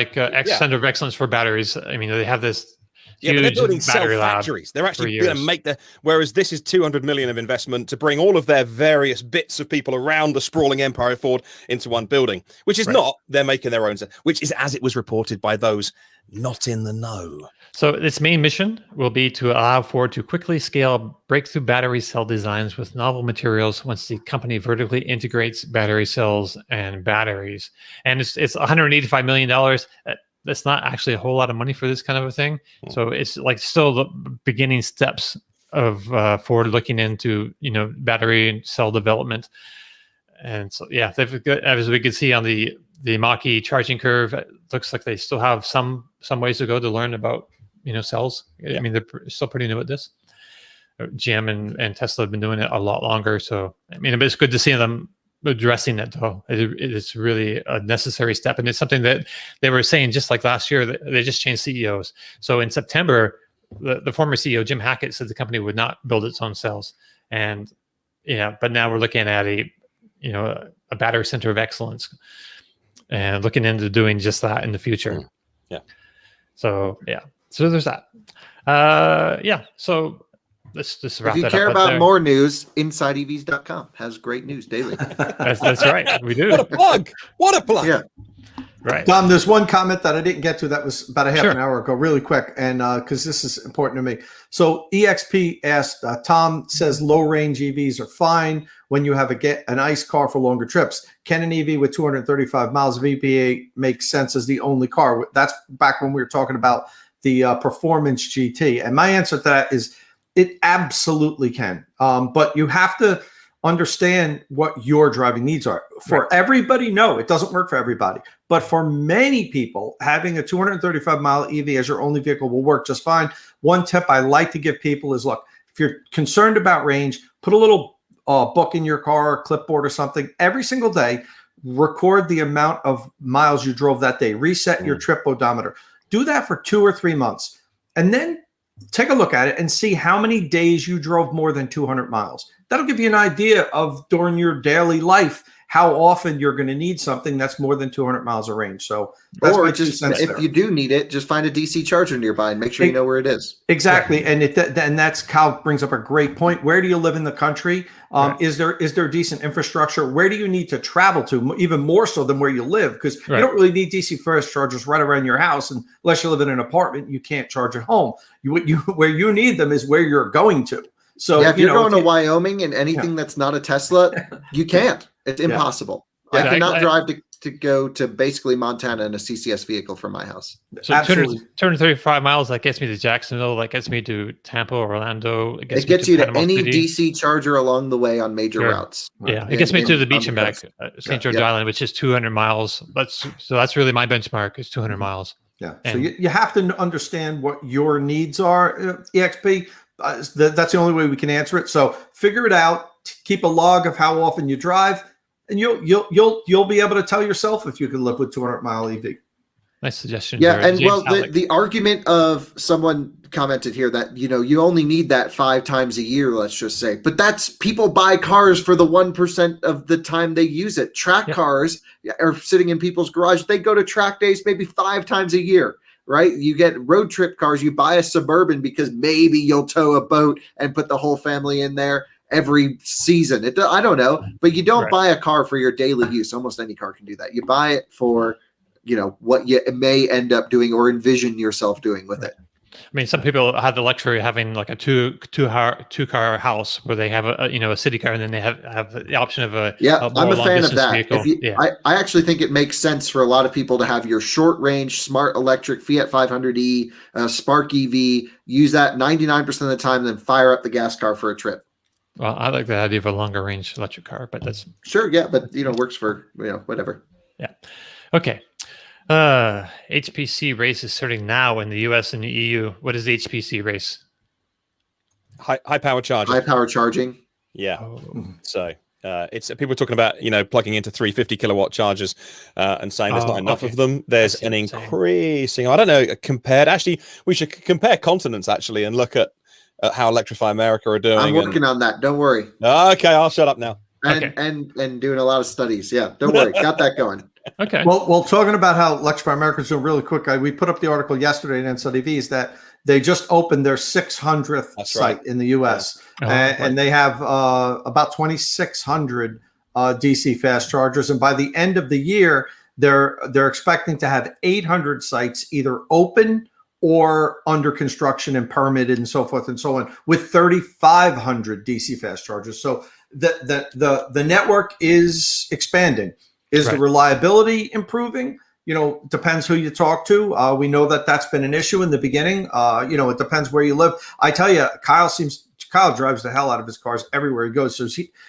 center of excellence for batteries. I mean, they have this. Yeah, but they're building cell factories. They're actually going to make whereas this is 200 million of investment to bring all of their various bits of people around the sprawling empire of Ford into one building, which is not, they're making their own, which is as it was reported by those not in the know. So its main mission will be to allow Ford to quickly scale breakthrough battery cell designs with novel materials once the company vertically integrates battery cells and batteries. And it's $185 million. That's not actually a whole lot of money for this kind of a thing. So it's like still the beginning steps of Ford looking into, battery and cell development. And so, as we could see on the Mach-E charging curve, it looks like they still have some ways to go to learn about, cells. I mean, they're still pretty new at this. GM and Tesla have been doing it a lot longer. So, I mean, it's good to see them addressing it, though. It's really a necessary step, and it's something that they were saying just like last year. They just changed CEOs. So in September, the former CEO Jim Hackett said the company would not build its own cells, and but now we're looking at a battery center of excellence, and looking into doing just that in the future. So there's that. So let's just wrap that up. If you care about more news, InsideEVs.com has great news daily. That's right. We do. What a plug. Yeah. Right. Tom, there's one comment that I didn't get to that was about a half an hour ago, really quick, and because this is important to me. So EXP asked, Tom says low-range EVs are fine when you have an ICE car for longer trips. Can an EV with 235 miles of EPA make sense as the only car? That's back when we were talking about the Performance GT. And my answer to that is it absolutely can. But you have to understand what your driving needs are. For everybody, no, it doesn't work for everybody. But for many people, having a 235-mile EV as your only vehicle will work just fine. One tip I like to give people is, look, if you're concerned about range, put a little book in your car, clipboard or something. Every single day, record the amount of miles you drove that day. Reset your trip odometer. Do that for 2 or 3 months. And then take a look at it and see how many days you drove more than 200 miles. That'll give you an idea of during your daily life how often you're going to need something that's more than 200 miles of range. So that's or just if you do need it, just find a DC charger nearby and make sure you know where it is. Exactly. And that's Kyle brings up a great point. Where do you live in the country? Is there decent infrastructure? Where do you need to travel to, even more so than where you live? Because you don't really need DC fast chargers right around your house. And unless you live in an apartment, you can't charge at home. Where you need them is where you're going to. So if you're going to Wyoming and anything that's not a Tesla, you can't. It's impossible. I cannot drive to go to basically Montana in a CCS vehicle from my house. So 235 miles, that gets me to Jacksonville, that gets me to Tampa, Orlando. It gets you to any DC charger along the way on major routes. Yeah, it gets me to the beach and back, St. George Island, which is 200 miles. That's really my benchmark, is 200 miles. Yeah, so you have to understand what your needs are, EXP. That's the only way we can answer it. So figure it out, keep a log of how often you drive, and you'll be able to tell yourself if you can live with 200-mile EV. Nice suggestion. Yeah, and the argument of someone commented here that you only need that 5 times a year, let's just say, but that's people buy cars for the 1% of the time they use it. Track cars are sitting in people's garage. They go to track days maybe 5 times a year. Right? You get road trip cars. You buy a Suburban because maybe you'll tow a boat and put the whole family in there every season. I don't know, but you don't buy a car for your daily use. Almost any car can do that. You buy it for, what you may end up doing or envision yourself doing with it. I mean, some people have the luxury of having like a two car house where they have a city car, and then they have the option of a I'm a fan of that. Vehicle. I actually think it makes sense for a lot of people to have your short range smart electric Fiat 500e Spark EV. Use that 99% of the time, then fire up the gas car for a trip. Well, I like the idea of a longer range electric car, but that's sure, but works for whatever. Yeah. Okay. HPC race is starting now in the US and the EU. What is the HPC race? High power charging. High power charging. Yeah. So it's people are talking about plugging into 350 kilowatt chargers and saying there's not enough of them. There's an increasing. I don't know. Compared, actually, we should compare continents actually and look at how Electrify America are doing. I'm working on that. Don't worry. Okay, I'll shut up now. And doing a lot of studies. Yeah, don't worry. Got that going. Okay. Well, talking about how Electrify America is doing really quick, we put up the article yesterday in NCDVs that they just opened their 600th site in the U.S. And they have about 2,600 DC fast chargers. And by the end of the year, they're expecting to have 800 sites either open or under construction and permitted and so forth and so on, with 3,500 DC fast chargers. So the network is expanding. Is the reliability improving? Depends who you talk to. We know that that's been an issue in the beginning. It depends where you live. I tell you, Kyle drives the hell out of his cars everywhere he goes. So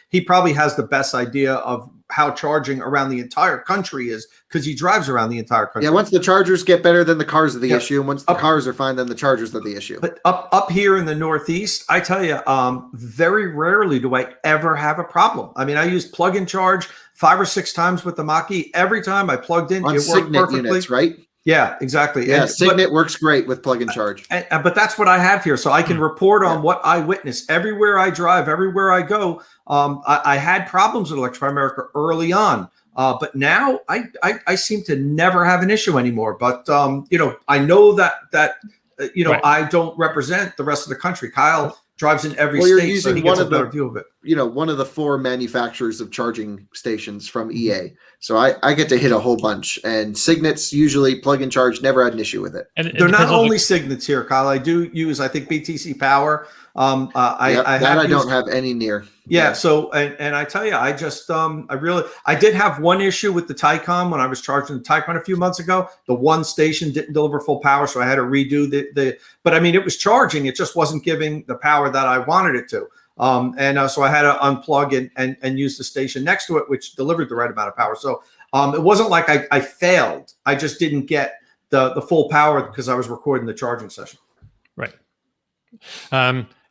he probably has the best idea of how charging around the entire country is, because he drives around the entire country. Yeah, once the chargers get better, then the cars are the issue. And once the cars are fine, then the chargers are the issue. But up here in the Northeast, I tell you, very rarely do I ever have a problem. I mean, I used plug and charge 5 or 6 times with the Mach-E. Every time I plugged in, it worked perfectly. Units, right? Yeah, exactly. Yeah, Signet works great with plug and charge. But that's what I have here. So I can report on what I witness everywhere I drive, everywhere I go. I had problems with Electrify America early on. But now I seem to never have an issue anymore. But, I know that I don't represent the rest of the country. Kyle drives in every state, so he gets a better view of it. One of the 4 manufacturers of charging stations from EA. So I get to hit a whole bunch. And Signet's usually plug and charge, never had an issue with it. And they're not only Signets here, Kyle. I do use, I think, BTC Power. I don't have any near. Yeah. So, and I tell you, I just, I did have one issue with the Taycan when I was charging the Taycan a few months ago. The one station didn't deliver full power, so I had to redo but I mean, it was charging. It just wasn't giving the power that I wanted it to. So I had to unplug and use the station next to it, which delivered the right amount of power. So it wasn't like I failed. I just didn't get the full power because I was recording the charging session. Right.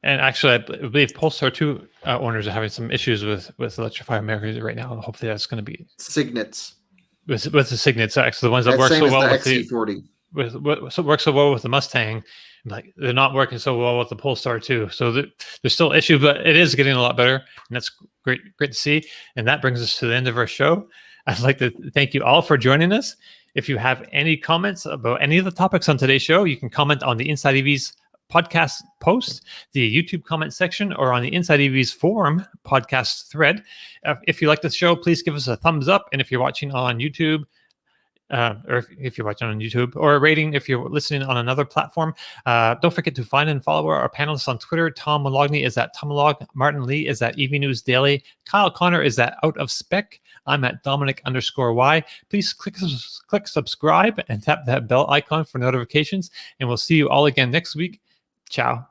And actually, I believe Polestar 2 owners are having some issues with Electrify America right now. Hopefully, that's going to be Signets. With the Signets, actually, the ones that work so well with the XC40. work so well with the Mustang, like they're not working so well with the Polestar too. So there's still issues, but it is getting a lot better, and that's great to see. And that brings us to the end of our show. I'd like to thank you all for joining us. If you have any comments about any of the topics on today's show, you can comment on the Inside EVs podcast post, the YouTube comment section, or on the Inside EVs forum podcast thread. If you like the show, please give us a thumbs up. And if you're watching on YouTube, or if you're watching on YouTube, or a rating if you're listening on another platform. Don't forget to find and follow our panelists on Twitter. Tom Mologney is at Tomolog. Martin Lee is at EV News Daily. Kyle Connor is at Out of Spec. I'm at Dominic_Y. Please click subscribe and tap that bell icon for notifications. And we'll see you all again next week. Ciao.